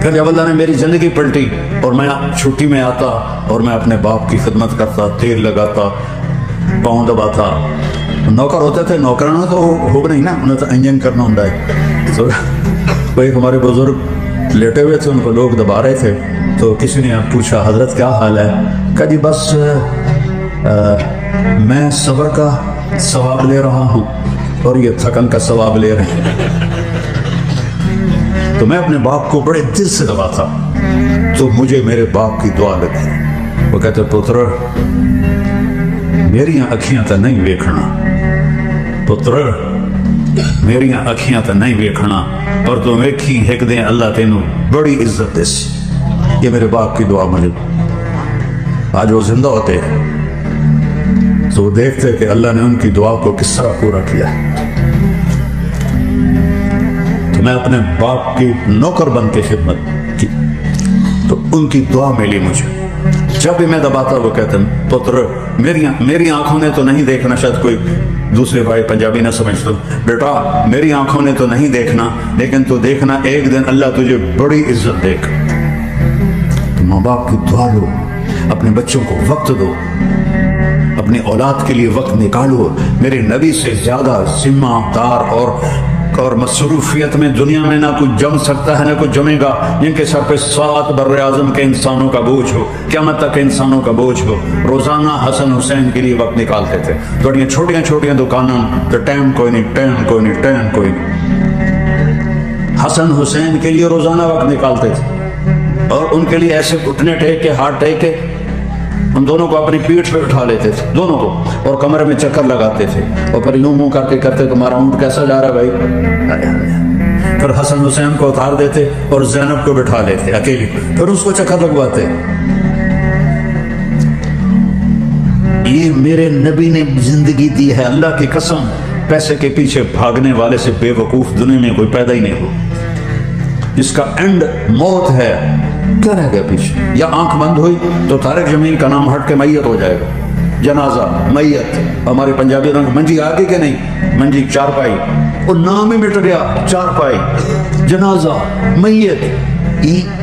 پھر جب اللہ نے میری زندگی پلٹی اور میں چھٹی میں آتا اور میں اپنے باپ کی خدمت کرتا، تیل لگاتا، پاؤں دباتا، نوکر ہوتے تھے، نوکرانہ تو ہو نہیں نا، انہیں تو انجن کرنا ہوں ہے۔ تو کوئی ہمارے بزرگ لیٹے ہوئے تھے، ان کو لوگ دبا رہے تھے، تو کسی نے پوچھا حضرت کیا حال ہے؟ کہا جی بس میں صبر کا ثواب لے رہا ہوں اور یہ تھکن کا ثواب لے رہے ہیں۔ تو میں اپنے باپ کو بڑے دل سے دباتا، تو مجھے میرے باپ کی دعا لگی۔ وہ کہتے پتر میری اکھیاں تو نہیں ویکھنا، پتر میری اکھیاں تو نہیں ویکھنا، اور تو ویکھی ایک دن اللہ تینوں بڑی عزت دے سی۔ یہ میرے باپ کی دعا مجھے، آج وہ زندہ ہوتے تو وہ دیکھتے کہ اللہ نے ان کی دعا کو کس طرح پورا کیا۔ تو میں اپنے باپ کی نوکر بن کے خدمت کی، تو ان کی دعا ملی مجھے۔ جب بھی میں دباتا وہ کہتے ہیں پتر میری آنکھوں نے تو نہیں دیکھنا، شاید کوئی دوسرے بھائی پنجابی نہ سمجھتا، بیٹا میری آنکھوں نے تو نہیں دیکھنا، لیکن تو دیکھنا ایک دن اللہ تجھے بڑی عزت دے گا۔ تو ماں باپ کی دعا لو، اپنے بچوں کو وقت دو، اپنی اولاد کے لیے وقت نکالو۔ میرے نبی سے زیادہ ذمہ دار اور مصروفیت میں دنیا میں نہ کچھ جم سکتا ہے نہ کچھ جمے گا، جن کے سر پہ 7 بر اعظم کے انسانوں کا بوجھ ہو، قیامت تک انسانوں کا بوجھ ہو۔ روزانہ حسن حسین کے لیے وقت نکالتے تھے، تھوڑی چھوٹیاں دکانوں تو ٹائم کوئی نہیں۔ حسن حسین کے لیے روزانہ وقت نکالتے تھے، اور ان کے لیے ایسے گھٹنے ٹیک کے، ہاتھ ٹیک کے ان دونوں کو اپنی پیٹھ پہ اٹھا لیتے تھے، دونوں کو، اور کمرے میں چکر لگاتے تھے، اور پھر یوں منہ کرتے تمہارا اونٹ کیسا جا رہا ہے بھائی؟ پھر حسن حسین کو اتار دیتے اور زینب کو بٹھا لیتے اکیلی، پھر اس کو چکر لگواتے۔ یہ میرے نبی نے زندگی دی ہے، اللہ کی قسم، پیسے کے پیچھے بھاگنے والے سے بے وقوف دنیا میں کوئی پیدا ہی نہیں ہو، جس کا اینڈ موت ہے۔ کیا رہ گیا پیچھے؟ یا آنکھ بند ہوئی تو طارق جمیل کا نام ہٹ کے میت ہو جائے گا، جنازہ، میت۔ ہمارے پنجابی رنگ منجی آگے کہ نہیں، منجی چارپائی، وہ نام ہی مٹ گیا، چارپائی، جنازہ، میت۔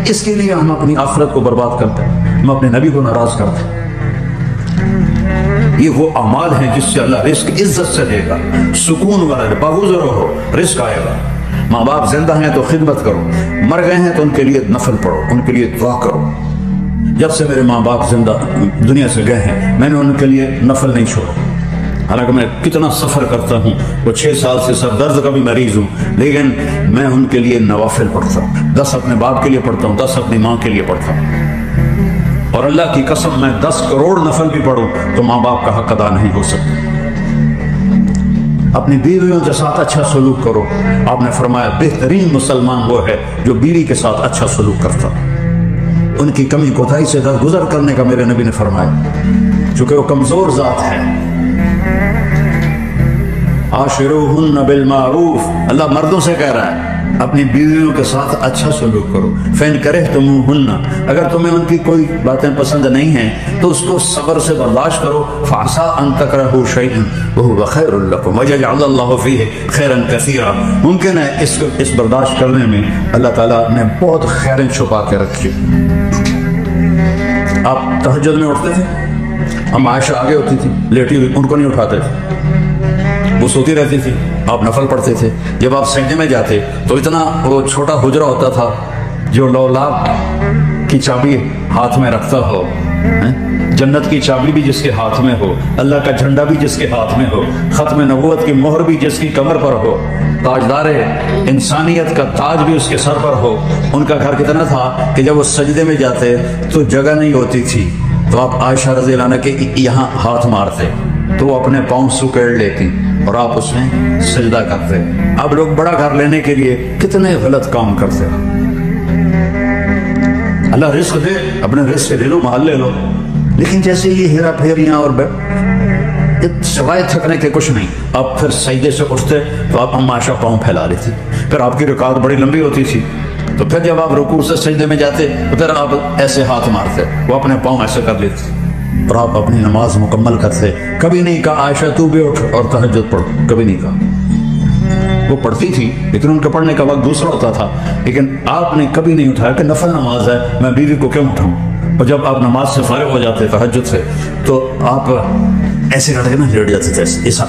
اس کے لیے ہم اپنی آخرت کو برباد کرتے ہیں، ہم اپنے نبی کو ناراض کرتے ہیں۔ یہ وہ اعمال ہیں جس سے اللہ رزق عزت سے دے گا، سکون والا، باغوزر ہو، رزق آئے گا۔ ماں باپ زندہ ہیں تو خدمت کرو، مر گئے ہیں تو ان کے لیے نفل پڑھو، ان کے لیے دعا کرو۔ جب سے میرے ماں باپ زندہ دنیا سے گئے ہیں، میں نے ان کے لیے نفل نہیں چھوڑا، حالانکہ میں کتنا سفر کرتا ہوں، وہ 6 سال سے سر درد کا بھی مریض ہوں، لیکن میں ان کے لیے نوافل پڑھتا ہوں، 10 اپنے باپ کے لیے پڑھتا ہوں، 10 اپنی ماں کے لیے پڑھتا ہوں۔ اور اللہ کی قسم میں 10 کروڑ نفل بھی پڑھوں تو ماں باپ کا حق ادا نہیں ہو سکتا۔ اپنی بیویوں کے ساتھ اچھا سلوک کرو۔ آپ نے فرمایا بہترین مسلمان وہ ہے جو بیوی کے ساتھ اچھا سلوک کرتا، ان کی کمی کوتاہی سے درگزر کرنے کا میرے نبی نے فرمایا، چونکہ وہ کمزور ذات ہے۔ عاشروہن بالمعروف، اللہ مردوں سے کہہ رہا ہے اپنی بیویوں کے ساتھ اچھا سلوک کرو. فَإِن كَرِهْتُمُوهُنَّ اگر تمہیں ان کی کوئی باتیں پسند نہیں ہیں تو اس کو صبر سے برداشت کرو. فَعَسَىٰ أَن تَكْرَهُوا شَيْئًا وَهُوَ خَيْرٌ لَكُمْ وَيَجْعَلَ اللَّهُ فِيهِ خَيْرًا كَثِيرًا. ممکن ہے اس برداشت کرنے میں اللہ تعالیٰ نے بہت خیریں چھپا کے رکھی. آپ تہجد میں اٹھتے تھے، ہم عائشہ آگے ہوتی تھی لیٹی ہوئی، ان کو نہیں اٹھاتے تھے، وہ سوتی رہتی تھی، آپ نفل پڑھتے تھے. جب آپ سجدے میں جاتے تو اتنا وہ چھوٹا حجرہ ہوتا تھا جو 9 لاکھ کی چابی ہاتھ میں رکھتا ہو، جنت کی چابی بھی جس کے ہاتھ میں ہو، اللہ کا جھنڈا بھی جس کے ہاتھ میں ہو، ختم نبوت کی مہر بھی جس کی کمر پر ہو، تاجدار انسانیت کا تاج بھی اس کے سر پر ہو. ان کا گھر کتنا تھا کہ جب وہ سجدے میں جاتے تو جگہ نہیں ہوتی تھی تو آپ عائشہ رضی اللہ عنہ کے یہاں ہاتھ مارتے تو وہ اپنے پاؤں سکیڑ لیتی اور آپ اس میں سجدہ کرتے. اب لوگ بڑا گھر لینے کے لیے کتنے غلط کام کرتے. اللہ رزق دے، اپنے رزق سے لے لو، محل لے لو، لیکن جیسے یہ ہیرا پھیریاں اور سوائے تھکنے کے کچھ نہیں. آپ پھر سجدے سے اٹھتے تو آپ اما عائشہ پاؤں پھیلا لیتی، پھر آپ کی رکعت بڑی لمبی ہوتی تھی تو پھر جب آپ رکوع سے سجدے میں جاتے تو پھر آپ ایسے ہاتھ مارتے، وہ اپنے پاؤں ایسے کر لیتے اور آپ اپنی نماز مکمل کرتے. کبھی نہیں کہا عائشہ تو بھی اٹھ اور تہجد پڑھ، کبھی نہیں کہا. وہ پڑھتی تھی لیکن ان کا پڑھنے کا وقت دوسرا ہوتا تھا، لیکن آپ نے کبھی نہیں اٹھایا کہ نفل نماز ہے میں بیوی کو کیوں اٹھاؤں. اور جب آپ نماز سے فارغ ہو جاتے تہجد سے تو آپ ایسے کر کے نا لیٹ جاتے تھے،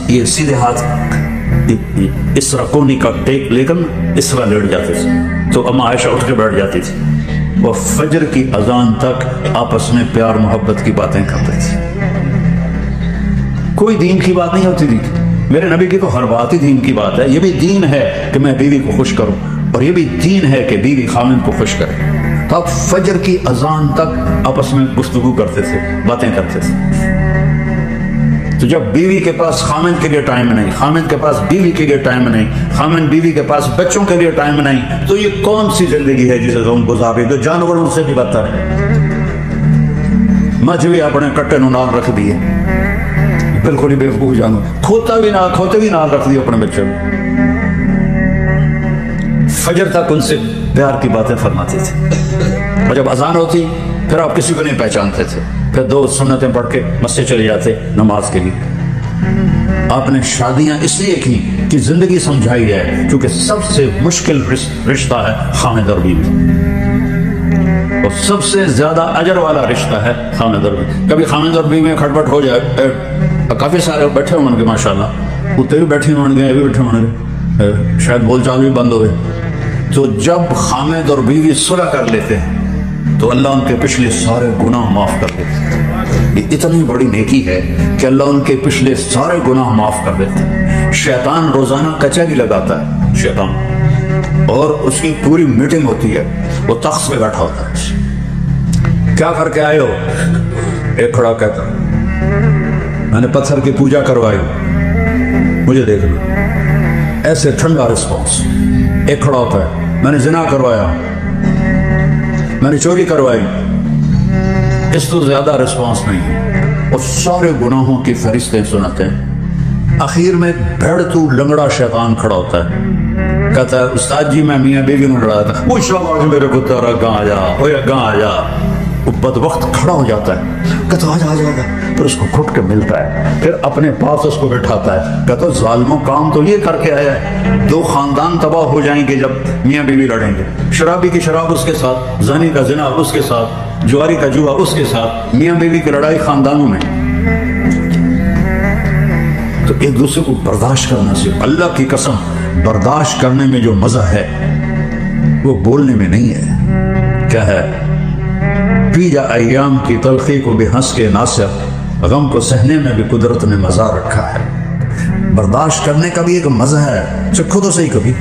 یہ سیدھے ہاتھ اس طرح کونی کا ٹیک لے کر اس طرح لیٹ جاتے تھے تو اما عائشہ اٹھ کے بیٹھ جاتی تھی. وہ فجر کی اذان تک آپس میں پیار محبت کی باتیں کرتے تھے. کوئی دین کی بات نہیں ہوتی تھی. میرے نبی کی تو ہر بات ہی دین کی بات ہے. یہ بھی دین ہے کہ میں بیوی کو خوش کروں اور یہ بھی دین ہے کہ بیوی خامن کو خوش کرے. تو آپ فجر کی اذان تک آپس میں گفتگو کرتے تھے، باتیں کرتے تھے. تو جب بیوی کے پاس خامن کے لیے ٹائم نہیں، خامن کے پاس بیوی کے لیے ٹائم نہیں، خامن بیوی کے پاس بچوں کے لیے ٹائم نہیں، تو یہ کون سی زندگی ہے جسے تم گزارے جو جانوروں سے بھی بدتر ہے. مجھ بھی اپنے کٹے نو نال رکھ دیے، بالکل ہی بیوقوف جانور، کھوتے بھی نال رکھ دیے اپنے بچے. فجر تک ان سے پیار کی باتیں فرماتے تھے اور جب اذان ہوتی پھر آپ کسی کو نہیں پہچانتے تھے، پھر 2 سنتیں پڑھ کے مسجد چلے جاتے نماز کے لیے. آپ نے شادیاں اس لیے کی کہ زندگی سمجھائی ہے کیونکہ سب سے مشکل رشتہ ہے خامد اور بیوی، اور سب سے زیادہ اجر والا رشتہ ہے خامد اور بیوی. کبھی خامد اور بیوی میں کھٹپٹ ہو جائے، کافی سارے بیٹھے ہوں گے ماشاءاللہ، کتے بھی بیٹھے ہوں گے، یہ بھی بیٹھے ہوں گے، شاید بول چال بھی بند ہوئے. تو جب خامد اور بیوی صلح کر لیتے ہیں تو اللہ ان کے پچھلے سارے گناہ معاف کر دیتے ہیں. یہ اتنی بڑی نیکی ہے کہ اللہ ان کے پچھلے سارے گناہ معاف کر دیتے ہیں. شیطان روزانہ کچہری لگاتا ہے شیطان، اور اس کی پوری میٹنگ ہوتی ہے، وہ تخت پہ بیٹھا ہوتا ہے. کیا کر کے آئے ہو؟ ایک کھڑا کہتا میں نے پتھر کی پوجا کروائی، مجھے دیکھ لو. ایسے ٹھنڈا رسپانس. ایک کھڑا ہوتا ہے میں نے زنا کروایا، میں نے چوری کروائی. اس تو زیادہ رسپانس نہیں ہے، اور سارے گناہوں کی فہرستیں سناتے ہیں. آخر میں بھیڑتو لنگڑا شیطان کھڑا ہوتا ہے، کہتا ہے استاد جی میں میاں بیوی میں لڑایا تھا. وہ شاباش میرے کو تیرا گاں آ جا، گاں آ جا. وہ بدبخت کھڑا ہو جاتا ہے، کہتا آ جا. پھر اس کو گھٹ کے ملتا ہے، پھر اپنے پاس اس کو بٹھاتا ہے، کہتا ظالموں کام تو یہ کر کے آیا ہے. 2 خاندان تباہ ہو جائیں گے جب میاں بیوی لڑیں گے. شرابی کی شراب اس کے ساتھ، زانی کا زنا اس کے ساتھ، جواری کا جوا اس کے ساتھ، میاں بیوی کی لڑائی خاندانوں میں. تو ایک دوسرے کو برداشت کرنا سے، اللہ کی قسم برداشت کرنے میں جو مزہ ہے وہ بولنے میں نہیں ہے. کیا ہے؟ پی جا ایام کی تلخی کو بھی ہنس کے ناصر، غم کو سہنے میں بھی قدرت نے مزہ رکھا ہے. برداشت کرنے کا بھی ایک مزہ ہے. چکھو تو صحیح، کبھی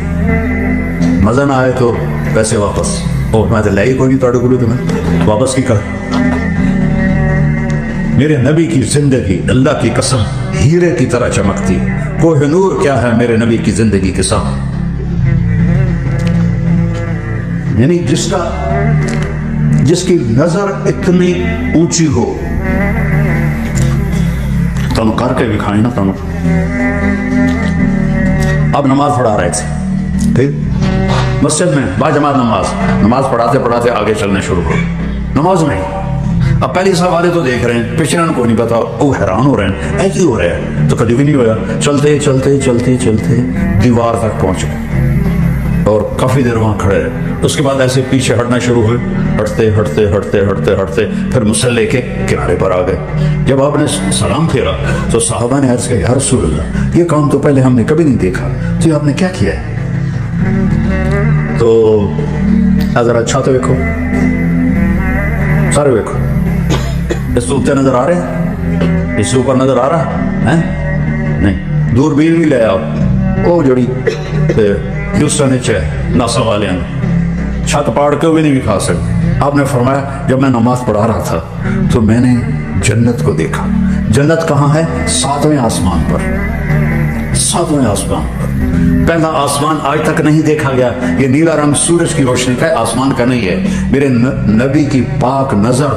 مزہ نہ آئے تو پیسے واپس. اور میں تو لائی کوئی نہیں توڑے گلو تمہیں واپس کی کر. میرے نبی کی زندگی اللہ کی قسم ہیرے کی طرح چمکتی. کوہ نور کیا ہے میرے نبی کی زندگی کے ساتھ. یعنی جس کی نظر اتنی اونچی ہو، تم کر کے بھی کھائیں نا. تم اب نماز پڑھا رہے تھے، پھر مسجد میں باجماعت نماز پڑھاتے پڑھاتے آگے چلنے شروع ہو. نماز میں اب پہلی صاحب والے تو دیکھ رہے ہیں, پچھلے کو نہیں پتا, وہ حیران ہو رہے ہیں ایسے ہی ہو رہا ہے, تو کبھی بھی نہیں ہوا. چلتے چلتے چلتے چلتے دیوار تک پہنچ گئے اور کافی دیر وہاں کھڑے رہے. اس کے بعد ایسے پیچھے ہٹنا شروع ہوئے, ہٹتے ہٹتے ہٹتے ہٹتے ہٹتے پھر مصلی کے کنارے پر آ گئے. جب آپ نے سلام پھیرا تو صحابہ نے عرض کیا یا رسول اللہ یہ کام تو پہلے ہم نے کبھی نہیں دیکھا, تو یہ آپ نے کیا کیا ہے؟ تو ذرا اچھا تو دیکھو, سارے دیکھو, اس سے اوپر نظر آ رہے ہیں, اس سے اوپر نظر آ رہا ہے نہیں, دوربین بھی لے آؤ, وہ جڑی ہیوسٹن نیچے ناسا والے نے چھت پاڑ کے بھی نہیں کھا سکتے. آپ نے فرمایا جب میں نماز پڑھا رہا تھا تو میں نے جنت کو دیکھا. جنت کہاں ہے؟ 7ویں آسمان پر, 7ویں آسمان پر. پہلا آسمان آج تک نہیں دیکھا گیا. یہ نیلا رنگ سورج کی روشنی کا ہے, آسمان کا نہیں ہے. میرے نبی کی پاک نظر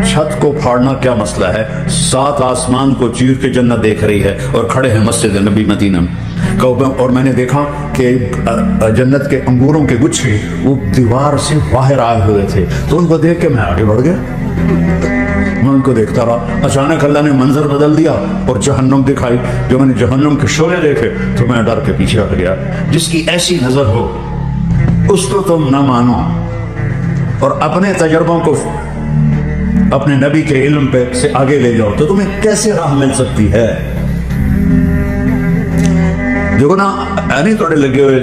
چھت کو پھاڑنا کیا مسئلہ ہے؟ 7 آسمان کو چیر کے جنت دیکھ رہی ہے اور کھڑے ہیں مسجد نبی مدینہ میں. اور میں نے دیکھا کہ جنت کے انگوروں کے گچھے وہ دیوار سے باہر آئے ہوئے تھے, تو ان کو دیکھ کے میں آگے بڑھ گیا. میں ان کو دیکھتا رہا. اچانک اللہ نے منظر بدل دیا اور جہنم دکھائی. جو میں نے جہنم کے شعلے دیکھے تو میں ڈر کے پیچھے ہٹ گیا. جس کی ایسی نظر ہو اس کو تم نہ مانو اور اپنے تجربوں کو اپنے نبی کے علم پہ سے آگے لے جاؤ, تو تمہیں کیسے راہ مل سکتی ہے؟ دیکھو نا, نہیں توڑے لگے ہوئے,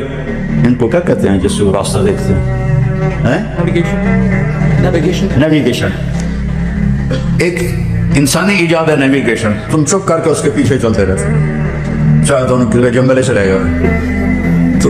ان کو کیا کہتے ہیں جس سے وہ راستہ دیکھتے ہیں؟ نیویگیشن. ایک انسانی ایجاد ہے نیویگیشن. تم چپ کر کے اس کے پیچھے چلتے رہتے, چاہے تو ان جنگلے چلے گا. تو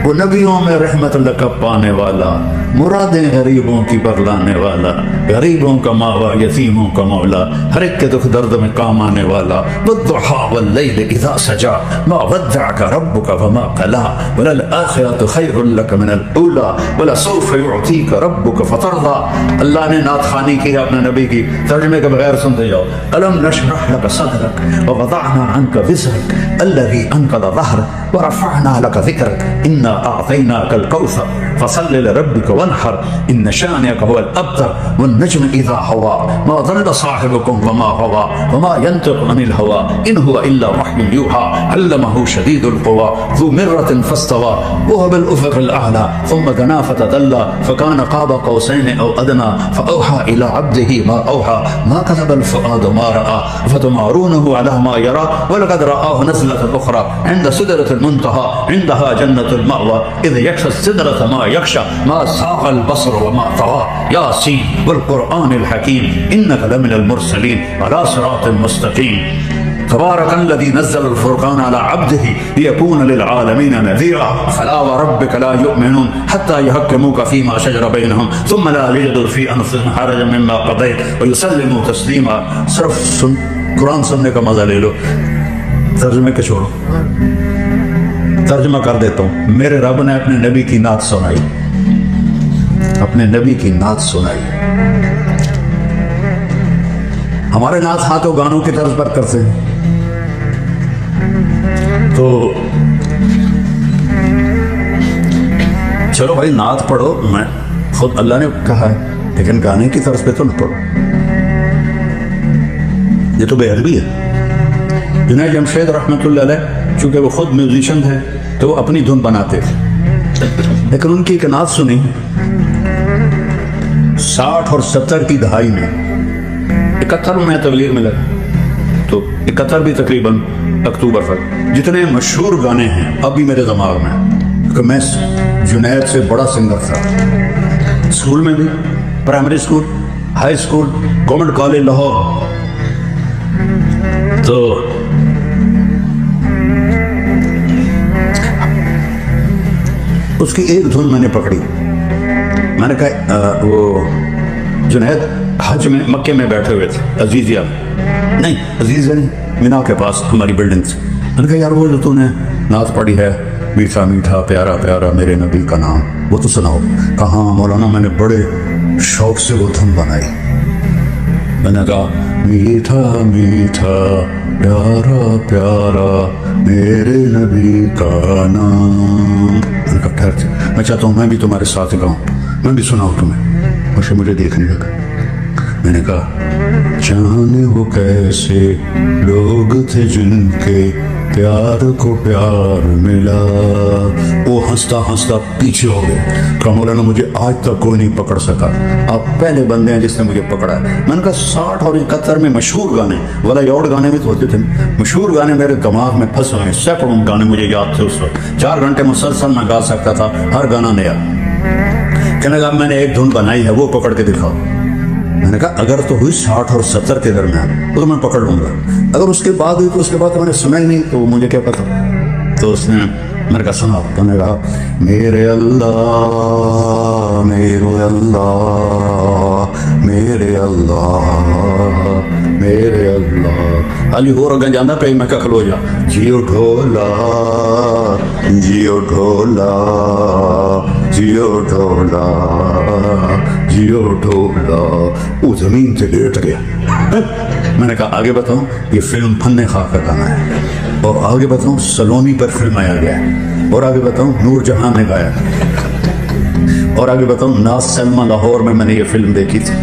وہ نبیوں میں رحمت اللہ کا پانے والا, مرادیں غریبوں کی برلانے والا, غریبوں کا ماوا, یتیموں کا مولا, ہر ایک کے دکھ درد میں کام آنے والا. والضحى واللیل اذا سجا ما ودعك ربك وما قلا وللآخرة خیر لك من الاولى ولسوف يعطيك ربك فترضى. اللہ نے نعت خوانی کی ہے اپنے نبی کی, ترجمے کے بغیر سنتے جاؤ. الم نشرح لك صدرك ووضعنا عنك وزرك الذي انقض ظهرك ورفعنا لك ذكرك انا اعطيناك الكوثر فصل لربك وانحر ان شانئك هو الابتر والنجم اذا هوى ما ضل صاحبكم وما غوى وما ينطق عن الهوى ان هو الا وحي يوحى علمه شديد القوى ذو مرة فاستوى وهو بالافق الاعلى ثم دنا فتدلى فكان قاب قوسين او ادنى فاوحى الى عبده ما اوحى ما كذب الفؤاد ما راى فتمارونه على ما يرى ولقد رآه نزلة اخرى عند سدرة المنتهى عندها جنة المأوى اذ يغشى السدرة ما يغشى ما زاغ البصر وما طغى ياسين والقرآن الحكيم انك لمن المرسلين على صراط مستقيم. تبارك الذي نزل الفرقان على عبده ليكون للعالمين نذيرا فلا وربك لا يؤمنون حتى يحكموك فيما شجر بينهم ثم لا يجدوا في انفسهم حرجا مما قضيت ويسلموا تسليما. صرف قرآن سننے کا مزہ لے لو, ترجمے کے چھوڑو. ترجمہ کر دیتا ہوں. میرے رب نے اپنے نبی کی نعت سنائی, اپنے نبی کی نعت سنائی. ہمارے نعت ہاں تو گانوں کی طرز پر کرتے ہیں, تو چلو بھائی نعت پڑھو, میں خود اللہ نے کہا ہے, لیکن گانے کی طرز پہ تو نہ پڑھو, یہ تو بے ادبی ہے. جنید جمشید رحمۃ اللہ علیہ چونکہ وہ خود میوزیشن تھے تو وہ اپنی دھن بناتے تھے, لیکن ان کی ایک نعت سنی 60 اور 70 کی دہائی میں. 71 میں تبلیغ میں لگا, تو 71 بھی تقریباً اکتوبر تک. جتنے مشہور گانے ہیں ابھی میرے دماغ میں, کہ میں جنید سے بڑا سنگر تھا, اسکول میں بھی, primary school, high school, government college Lahore. تو اس کی ایک دھن میں نے پکڑی. میں نے کہا وہ جنید حج میں مکے میں بیٹھے ہوئے تھے, عزیزیہ نہیں, عزیزیہ نہیں, مینا کے پاس ہماری بلڈنگ سے. میں نے کہا یار وہ جو تو نے نعت پڑھی ہے, میٹھا میٹھا پیارا پیارا میرے نبی کا نام, وہ تو سناؤ. کہاں مولانا, میں نے بڑے شوق سے وہ دھن بنائی. میں نے کہا میٹھا میٹھا پیارا پیارا میرے نبی کا نام. میں نے کہا ٹھہرتے میں چاہتا ہوں میں بھی تمہارے ساتھ گاؤں, میں بھی سناؤں تمہیں. اور مجھے دیکھنے لگا. میں نے کہا جانے وہ کیسے لوگ تھے جن کے پیار کو پیار ملا. وہ ہنستا ہنستا پیچھے ہو گئے. کہا مولانا مجھے آج تک کوئی نہیں پکڑ سکا, آپ پہلے بندے ہیں جس نے مجھے پکڑا ہے. میں نے کہا 60 اور 71 میں مشہور گانے, والا یوڑ گانے میں تو ہوتے تھے, مشہور گانے میرے دماغ میں پھنس ہوئے. سینکڑوں گانے مجھے یاد تھے اس وقت. 4 گھنٹے مسلسل میں گا سکتا تھا, ہر گانا نیا. کہنے لگا میں نے ایک دھن بنائی ہے, وہ پکڑ کے دکھاؤ. میں نے کہا اگر تو ہوئی 60 اور 70 کے درمیان تو میں پکڑ لوں گا, اگر اس کے بعد ہوئی تو اس کے بعد میں نے سنا ہی نہیں تو مجھے کیا پتا. تو اس نے میں نے کہا سنا. تو نے کہا میرے اللہ میرے اللہ میرے اللہ میرے اللہ علی ہو رگا جانا پہ میں کہا کھلو جا. جیو ڈھولا جیو ڈھولا جیو ڈھولا جیو ڈھولا. وہ زمین سے لیٹ گیا. میں نے کہا آگے بتاؤں, یہ فلم فن خواہ کا گانا ہے, اور آگے بتاؤں سلونی پر فلم آیا گیا ہے, اور آگے بتاؤں نور جہاں نے گایا, اور آگے بتاؤں ناز سلمہ لاہور میں نے یہ فلم دیکھی تھی.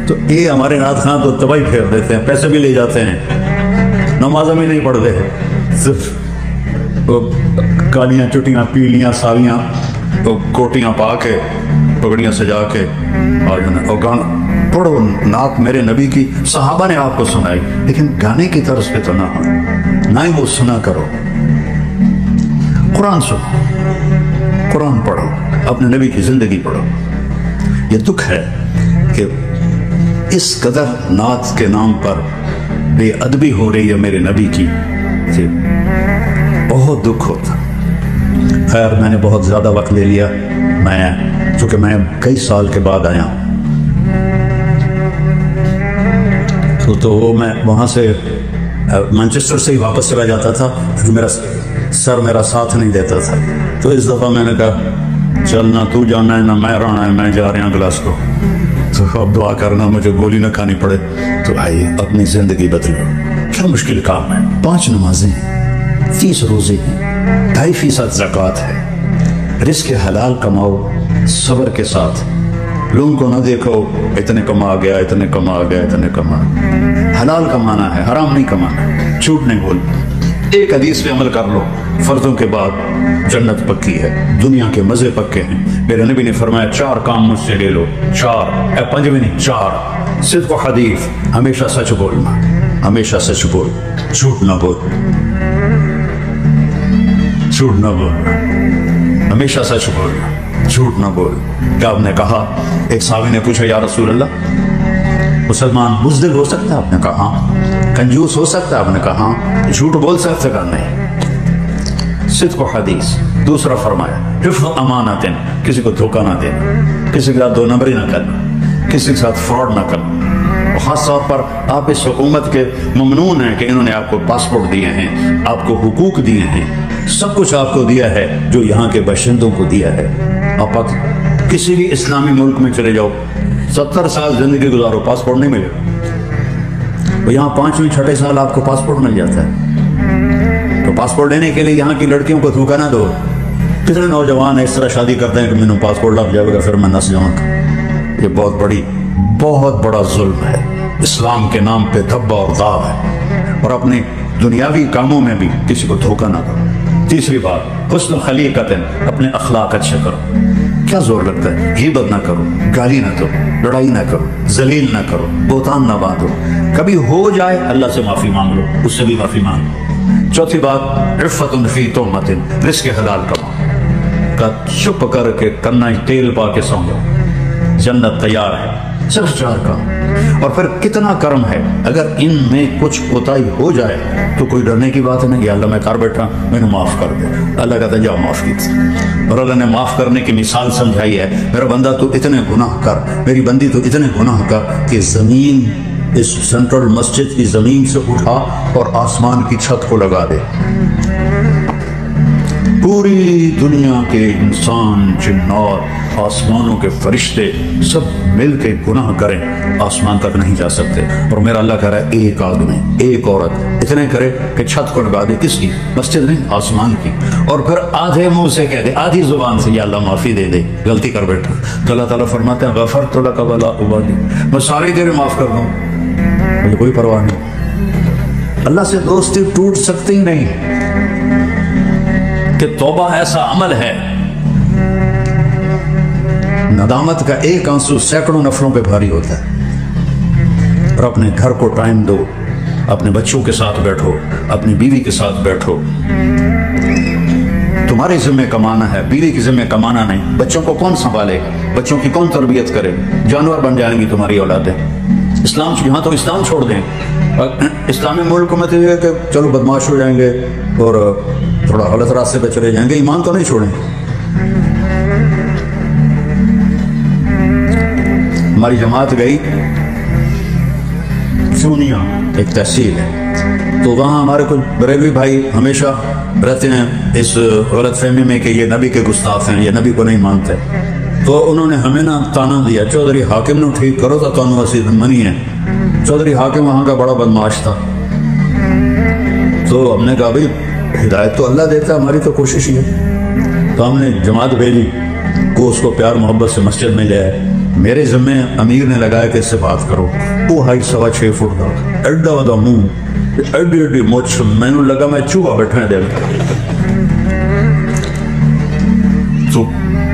تو یہ ہمارے نعت خان تو تباہی پھیر دیتے ہیں, پیسے بھی لے جاتے ہیں, نمازیں بھی نہیں پڑھتے, صرف کالیاں چٹیاں پیلیاں سالیاں کوٹیاں پا کے پگڑیاں سجا کے اور گانا پڑھو. نعت میرے نبی کی صحابہ نے آپ کو سنائی, لیکن گانے کی طرز پہ تو نہ ہو, نہ ہی وہ سنا کرو. قرآن سنو, قرآن پڑھو, اپنے نبی کی زندگی پڑھو. یہ دکھ ہے کہ اس قدر نعت کے نام پر بے ادبی ہو رہی ہے میرے نبی کی, بہت دکھ ہوتا. خیر میں نے بہت زیادہ وقت لے لیا, میں چونکہ میں کئی سال کے بعد آیا تو میں وہاں سے مانچسٹر سے ہی واپس چلا جاتا تھا, کیونکہ میرا سر میرا ساتھ نہیں دیتا تھا. تو اس دفعہ میں نے کہا چل نہ تو جانا ہے نہ میں رہنا ہے, میں جا رہا ہوں گلاسکو. تو اب دعا کرنا مجھے گولی نہ کھانی پڑے. تو آئیے اپنی زندگی بدلو. کیا مشکل کام ہے, 5 نمازیں ہیں, 30 روزے ہیں, 2.5% زکوٰۃ ہے, رزق حلال کماؤ صبر کے ساتھ. لوگوں کو نہ دیکھو اتنے کما گیا اتنے کما گیا اتنے کما. حلال کمانا ہے, حرام نہیں کمانا, جھوٹ نہیں بولنا. ایک حدیث پہ عمل کر لو, فرضوں کے بعد جنت پکی ہے, دنیا کے مزے پکے ہیں. میرے نبی نے فرمایا 4 کام مجھ سے لے لو, 4 5 نہیں 4. صدق و حدیث, ہمیشہ سچ بولنا, ہمیشہ سچ بول, جھوٹ نہ بول, جھوٹ نہ بول, ہمیشہ سچ بولنا, جھوٹ نہ بول. کیا آپ نے کہا, ایک صحابی نے پوچھا یا رسول اللہ مسلمان بزدل ہو سکتا ہے؟ آپ نے کہا ہاں. کنجوس ہو سکتا ہے؟ آپ نے کہا ہاں. جھوٹ بول سکتا ہے؟ نہیں. صدق و حدیث. دوسرا فرمایا حفظ امانت, کسی کو دھوکہ نہ دینا, کسی کے ساتھ 2 نمبری نہ کرنا, کسی کے ساتھ فراڈ نہ کرنا. خاص طور پر آپ اس حکومت کے ممنون ہیں کہ انہوں نے آپ کو پاسپورٹ دیے ہیں, آپ کو حقوق دیے ہیں, سب کچھ آپ کو دیا ہے جو یہاں کے باشندوں کو دیا ہے. آپ کسی بھی اسلامی ملک میں چلے جاؤ, 70 سال زندگی گزارو, پاسپورٹ نہیں ملے گا. یہاں 5ویں 6ٹھے سال آپ کو پاسپورٹ مل جاتا ہے. تو پاسپورٹ لینے کے لیے یہاں کی لڑکیوں کو دھوکہ نہ دو. کتنے نوجوان اس طرح شادی کرتے ہیں کہ میں نے پاسپورٹ لگ جائے گا پھر میں نس جاؤں گا. یہ بہت بڑا ظلم ہے, اسلام کے نام پہ دھبا اور داغ ہے. اور اپنے دنیاوی کاموں میں بھی کسی کو دھوکہ نہ دو. تیسری بات حسن خلیقت, اپنے اخلاق اچھے کرو. کیا زور لگتا ہے, غیبت نہ کرو, گالی نہ دو, لڑائی نہ کرو, ذلیل نہ کرو, بہتان نہ باندھو. کبھی ہو جائے اللہ سے معافی مانگ لو, اس سے بھی معافی مانگ لو. چوتھی بات عفت فی تہمت, رزق حلال کماؤ. چپ کر کے کنائی تیل پا کے سو جاؤ, جنت تیار ہے. صرف 4 کام, اور پھر کتنا کرم ہے. اگر ان میں کچھ کوتاہی ہو جائے تو کوئی ڈرنے کی بات نہیں. یا اللہ میں کر بیٹھا, میں نے معاف کر دے. اللہ کہتا ہے جاؤ معاف کی. اور اللہ نے معاف کرنے کی مثال سمجھائی ہے, میرا بندہ تو اتنے گناہ کر, میری بندی تو اتنے گناہ کر کہ زمین, اس سینٹرل مسجد کی زمین سے اٹھا اور آسمان کی چھت کو لگا دے. پوری دنیا کے انسان, جنات, آسمانوں کے فرشتے سب مل کے گناہ کریں, آسمان تک نہیں جا سکتے. اور میرا اللہ کہہ رہا ہے ایک آدمی, ایک عورت اتنے کرے کہ چھت کو لگا دے. کس کی؟ مسجد نہیں, آسمان کی. اور پھر آدھے منہ سے کہہ دے، آدھی زبان سے، یا اللہ معافی دے دے، غلطی کر بیٹھا، تو اللہ تعالیٰ فرماتے ہیں غفرت لک ولا ابالی، میں ساری تیرے معاف کر دوں، مجھے کوئی پرواہ نہیں۔ اللہ سے دوستی ٹوٹ سکتی نہیں، کہ توبہ ایسا عمل ہے، ندامت کا ایک آنسو سینکڑوں نفروں پہ بھاری ہوتا ہے۔ اور اپنے گھر کو ٹائم دو، اپنے بچوں کے ساتھ بیٹھو، اپنی بیوی کے ساتھ بیٹھو۔ تمہارے ذمہ کمانا ہے، بیوی کی ذمہ کمانا نہیں۔ بچوں کو کون سنبھالے، بچوں کی کون تربیت کرے؟ جانور بن جائیں گی تمہاری اولادیں۔ اسلام یہاں تو اسلام چھوڑ دیں، اسلامی ملک میں تو یہ ہے کہ چلو بدماش ہو جائیں گے اور تھوڑا غلط راستے پہ چلے جائیں گے، ایمان تو نہیں چھوڑیں۔ ہماری جماعت گئی چونیا، ایک تحصیل ہے، تو وہاں ہمارے کچھ بریلوی بھائی ہمیشہ رہتے ہیں اس غلط فہمی میں کہ یہ نبی کے گستاخ ہیں، یہ نبی کو نہیں مانتے۔ تو انہوں نے ہمیں نا تانا دیا، چودھری حاکم نے ٹھیک کرو تو تانوں اسی منی ہے۔ چودھری حاکم وہاں کا بڑا بدماش تھا، تو ہم نے کہا بھائی ہدایت تو اللہ دیتا ہے، ہماری تو کوشش ہی ہے۔ تو ہم نے جماعت بھیجی کو اس کو پیار محبت سے مسجد میں لے آئے۔ میرے ذمہ امیر نے لگایا کہ اس سے بات کرو۔ وہ 6.25 فٹ کا ایڈا ودا منہ، ایڈی ایڈی مچھ، میں نے لگا میں چوہا بیٹھا دل۔ تو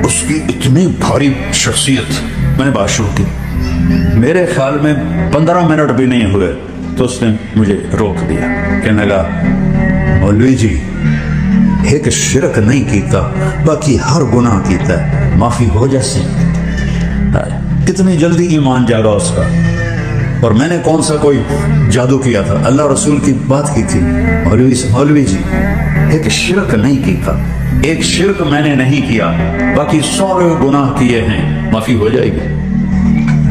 اس کی اتنی بھاری شخصیت، میں نے بات شروع کی، میرے خیال میں 15 منٹ بھی نہیں ہوئے تو اس نے مجھے روک دیا، کہنے لگا مولوی جی ایک شرک نہیں کیتا، باقی ہر گناہ کیتا ہے، معافی ہو جیسے۔ کتنی جلدی ایمان جاگا اس کا۔ اور میں نے کون سا کوئی جادو کیا تھا، اللہ رسول کی بات کی تھی۔ مولوی جی ایک شرک نہیں کیتا، ایک شرک میں نے نہیں کیا، باقی سارے گناہ کیے ہیں، معافی ہو جائے گی۔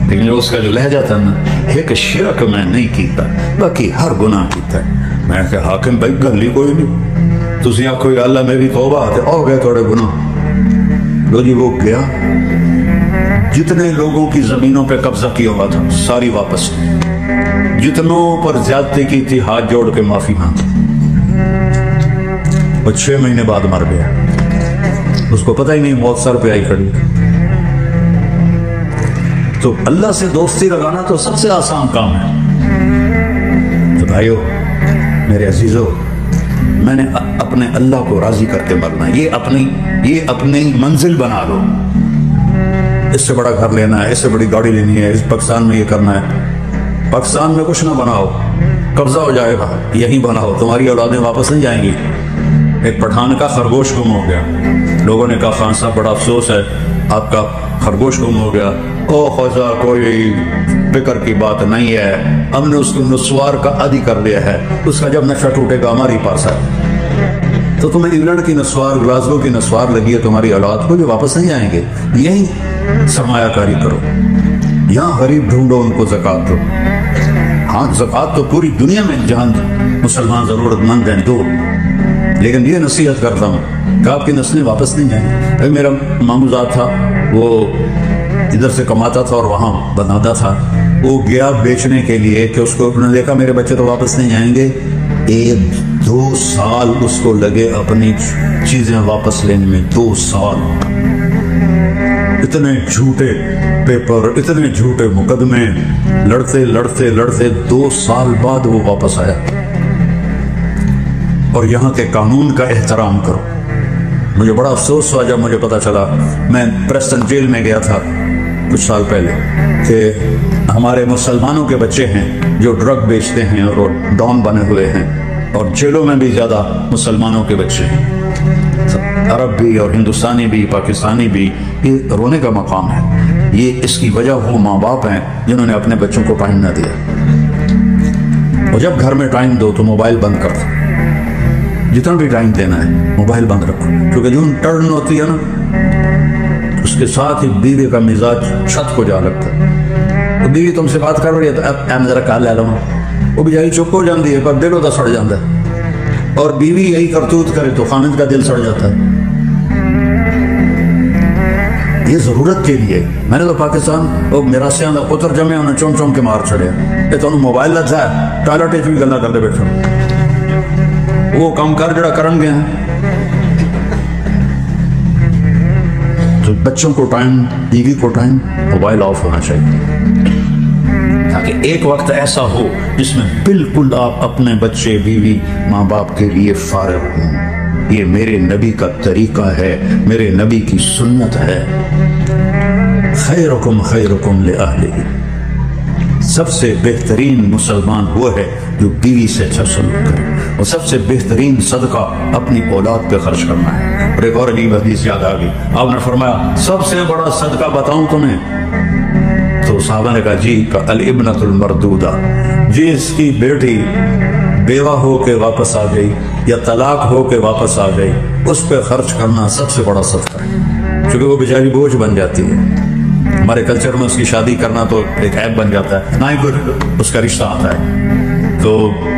لیکن اس کا جو لہجہ تھا نا، ایک شرک میں نہیں کیتا، باقی ہر گناہ کیتا ہے۔ میں کہا حاکم بھائی گل ہی کوئی نہیں، تسی آکھو یا اللہ میری توبہ ہے، ہو گئے تھوڑے گناہ۔ لو جی وہ گیا، جتنے لوگوں کی زمینوں پہ قبضہ کیا ہوا تھا ساری واپس، جتنوں پر زیادتی کی تھی ہاتھ جوڑ کے معافی مانگی، اور 6 مہینے بعد مر گیا۔ اس کو پتہ ہی نہیں موت سر پہ آئی کھڑی۔ تو اللہ سے دوستی لگانا تو سب سے آسان کام ہے۔ تو بھائیو میرے عزیزو، میں نے اپنے اللہ کو راضی کر کے مرنا، یہ اپنی منزل بنا لو۔ اس سے بڑا گھر لینا ہے، اس سے بڑی گاڑی لینی ہے، اس پاکستان میں یہ کرنا ہے۔ پاکستان میں کچھ نہ بناؤ، قبضہ ہو جائے گا، یہی بناؤ، تمہاری اولادیں واپس نہیں جائیں گی۔ ایک پٹھان کا خرگوش گم ہو گیا، لوگوں نے کہا خان صاحب بڑا افسوس ہے آپ کا خرگوش گم ہو گیا۔ او خدا کوئی فکر کی بات نہیں ہے، ہم نے اس کو نسوار کا عادی کر لیا ہے، اس کا جب نشہ ٹوٹے گا ہماری پاس ہے۔ تو تمہیں انگلینڈ کی نسوار، گلاسگو کی نسوار لگی ہے تمہاری اولاد کو، جو واپس نہیں جائیں گے۔ یہی سرمایہ کاری کرو، یہاں غریب ڈھونڈو، ان کو زکوٰۃ دو۔ ہاں زکوٰۃ تو پوری دنیا میں جہاں مسلمان ضرورت مند ہیں دو، لیکن یہ نصیحت کرتا ہوں کہ آپ کی نسلیں واپس نہیں جائیں۔ میرا ماموزاد تھا، وہ ادھر سے کماتا تھا اور وہاں بناتا تھا، وہ گیا بیچنے کے لیے کہ اس کو انہوں نے دیکھا میرے بچے تو واپس نہیں جائیں گے، 1-2 سال اس کو لگے اپنی چیزیں واپس لینے میں، 2 سال۔ اتنے جھوٹے پیپر، اتنے جھوٹے مقدمے، لڑتے لڑتے لڑتے 2 سال بعد وہ واپس آیا۔ اور یہاں کے قانون کا احترام کرو۔ مجھے بڑا افسوس ہوا جب مجھے پتا چلا، میں پریسٹن جیل میں گیا تھا کچھ سال پہلے، کہ ہمارے مسلمانوں کے بچے ہیں جو ڈرگ بیچتے ہیں اور ڈان بنے ہوئے ہیں، اور جیلوں میں بھی زیادہ مسلمانوں کے بچے ہیں، عرب بھی اور ہندوستانی بھی پاکستانی بھی۔ یہ رونے کا مقام ہے۔ یہ اس کی وجہ وہ ماں باپ ہیں جنہوں نے اپنے بچوں کو ٹائم نہ دیا۔ اور جب گھر میں ٹائم دو تو موبائل بند کر دو، جتنا بھی ٹائم دینا ہے موبائل بند رکھو، کیونکہ جو ٹرن ہوتی ہے نا اس کے ساتھ ہی بیوی کا مزاج چھت کو جا لگتا ہے۔ تو بیوی تم سے بات کر رہی ہے تو میں ذرا کہا لے لوں، وہ بیچاری چپ ہو جاتی ہے، پر دل ہوتا سڑ جاتا ہے۔ اور بیوی یہی کرتوت کرے تو خامد کا دل سڑ جاتا ہے۔ یہ ضرورت کے لیے میں نے تو پاکستان وہ میرا سے آدھا پتر جمے انہیں چوم چوم کے مار چھڑیا، یہ تو انہوں موبائل لگتا ہے، ٹائلٹ بھی گلا کرتے بیٹھا وہ کام کر جڑا کرن گے ہیں۔ تو بچوں کو ٹائم، بیوی کو ٹائم، موبائل آف ہونا چاہیے، تاکہ ایک وقت ایسا ہو جس میں بالکل آپ اپنے بچے، بیوی، ماں باپ کے لیے فارغ ہوں۔ یہ میرے نبی کا طریقہ ہے، میرے نبی کی سنت ہے۔ خیرکم خیرکم لأہلہ، سب سے بہترین مسلمان وہ ہے جو بیوی سے اچھا سلوک کرے، اور سب سے بہترین صدقہ اپنی اولاد پہ خرچ کرنا ہے۔ اور ایک اور عجیب حدیث یاد آ گئی، آپ نے فرمایا سب سے بڑا صدقہ بتاؤں تمہیں؟ تو صحابہ نے کہا جی، الابنۃ المردودہ، جس کی بیٹی بیوہ ہو کے واپس آ گئی یا طلاق ہو کے واپس آ گئی، اس پہ خرچ کرنا سب سے بڑا صدقہ ہے، کیونکہ وہ بیچاری بوجھ بن جاتی ہے۔ ہمارے کلچر میں اس کی شادی کرنا تو ایک عیب بن جاتا ہے، نہ ہی کوئی اس کا رشتہ آتا ہے، تو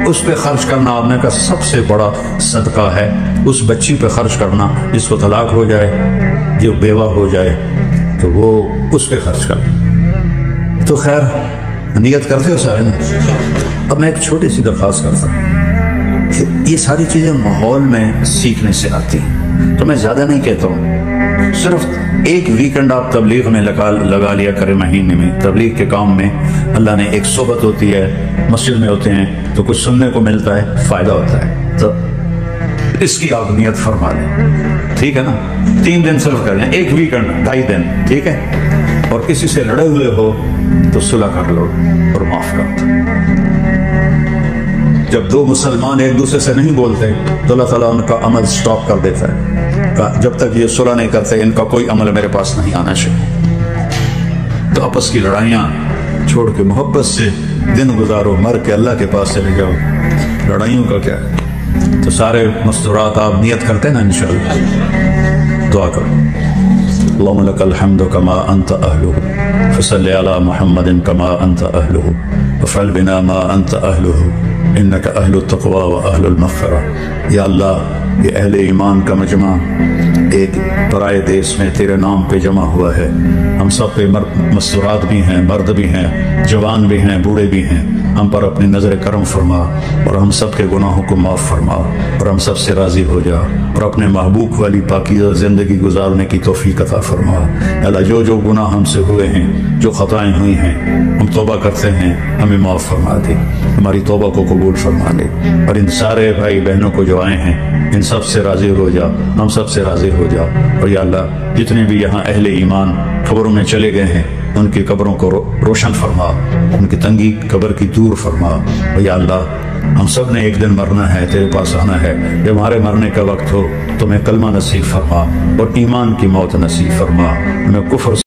اس پہ خرچ کرنا آپ نے کہا سب سے بڑا صدقہ ہے۔ اس بچی پہ خرچ کرنا جس کو طلاق ہو جائے، جو بیوہ ہو جائے، تو وہ اس پہ خرچ کرنا۔ تو خیر، نیت کرتے ہو سارے؟ اب میں ایک چھوٹی سی درخواست کرتا ہوں کہ یہ ساری چیزیں ماحول میں سیکھنے سے آتی ہیں، تو میں زیادہ نہیں کہتا ہوں، صرف ایک ویکنڈ آپ تبلیغ میں لگا لیا کریں، مہینے میں تبلیغ کے کام میں اللہ نے ایک صحبت ہوتی ہے، مسجد میں ہوتے ہیں تو کچھ سننے کو ملتا ہے، فائدہ ہوتا ہے، تو اس کی آپ نیت فرما لیں، ٹھیک ہے نا؟ 3 دن صرف کریں، ایک ویکنڈ 2.5 دن، ٹھیک ہے؟ اور کسی سے لڑے ہوئے ہو تو صلح کر لو اور معاف کر دو۔ جب 2 مسلمان ایک دوسرے سے نہیں بولتے تو اللہ تعالیٰ ان کا عمل سٹاپ کر دیتا ہے، جب تک یہ صلح نہیں کرتے ان کا کوئی عمل میرے پاس نہیں آنا چاہیے۔ تو آپس کی لڑائیاں چھوڑ کے محبت سے دن گزارو، مر کے اللہ کے پاس چلے جاؤ، لڑائیوں کا کیا ہے؟ تو سارے مستورات آپ نیت کرتے ہیں نا؟ انشاءاللہ دعا کرو۔ اللهم لك الحمد كما أنت أهله فصل على محمد كما أنت أهله وفعل بنا ما أنت أهله إنك أهل التقوى وأهل المغفرة۔ یا اللہ، یہ اہل ایمان کا مجمع ایک برائے دیس میں تیرے نام پہ جمع ہوا ہے، ہم سب پہ مستورات بھی ہیں، مرد بھی ہیں، جوان بھی ہیں، بوڑھے بھی ہیں، ہم پر اپنی نظر کرم فرما اور ہم سب کے گناہوں کو معاف فرما اور ہم سب سے راضی ہو جا اور اپنے محبوب والی پاکیزہ زندگی گزارنے کی توفیق عطا فرما۔ اللہ، جو گناہ ہم سے ہوئے ہیں، جو خطائیں ہوئی ہیں، ہم توبہ کرتے ہیں، ہمیں معاف فرما دے، ہماری توبہ کو قبول فرما لے، اور ان سارے بھائی بہنوں کو جو آئے ہیں ان سب سے راضی ہو جا، ہم سب سے راضی ہو جا۔ اور یا اللہ، جتنے بھی یہاں اہل ایمان قبروں میں چلے گئے ہیں ان کی قبروں کو روشن فرما، ان کی تنگی قبر کی دور فرما۔ اور یا اللہ، ہم سب نے ایک دن مرنا ہے، تیرے پاس آنا ہے، جب ہمارے مرنے کا وقت ہو تو ہمیں کلمہ نصیب فرما اور ایمان کی موت نصیب فرما، ہمیں کفر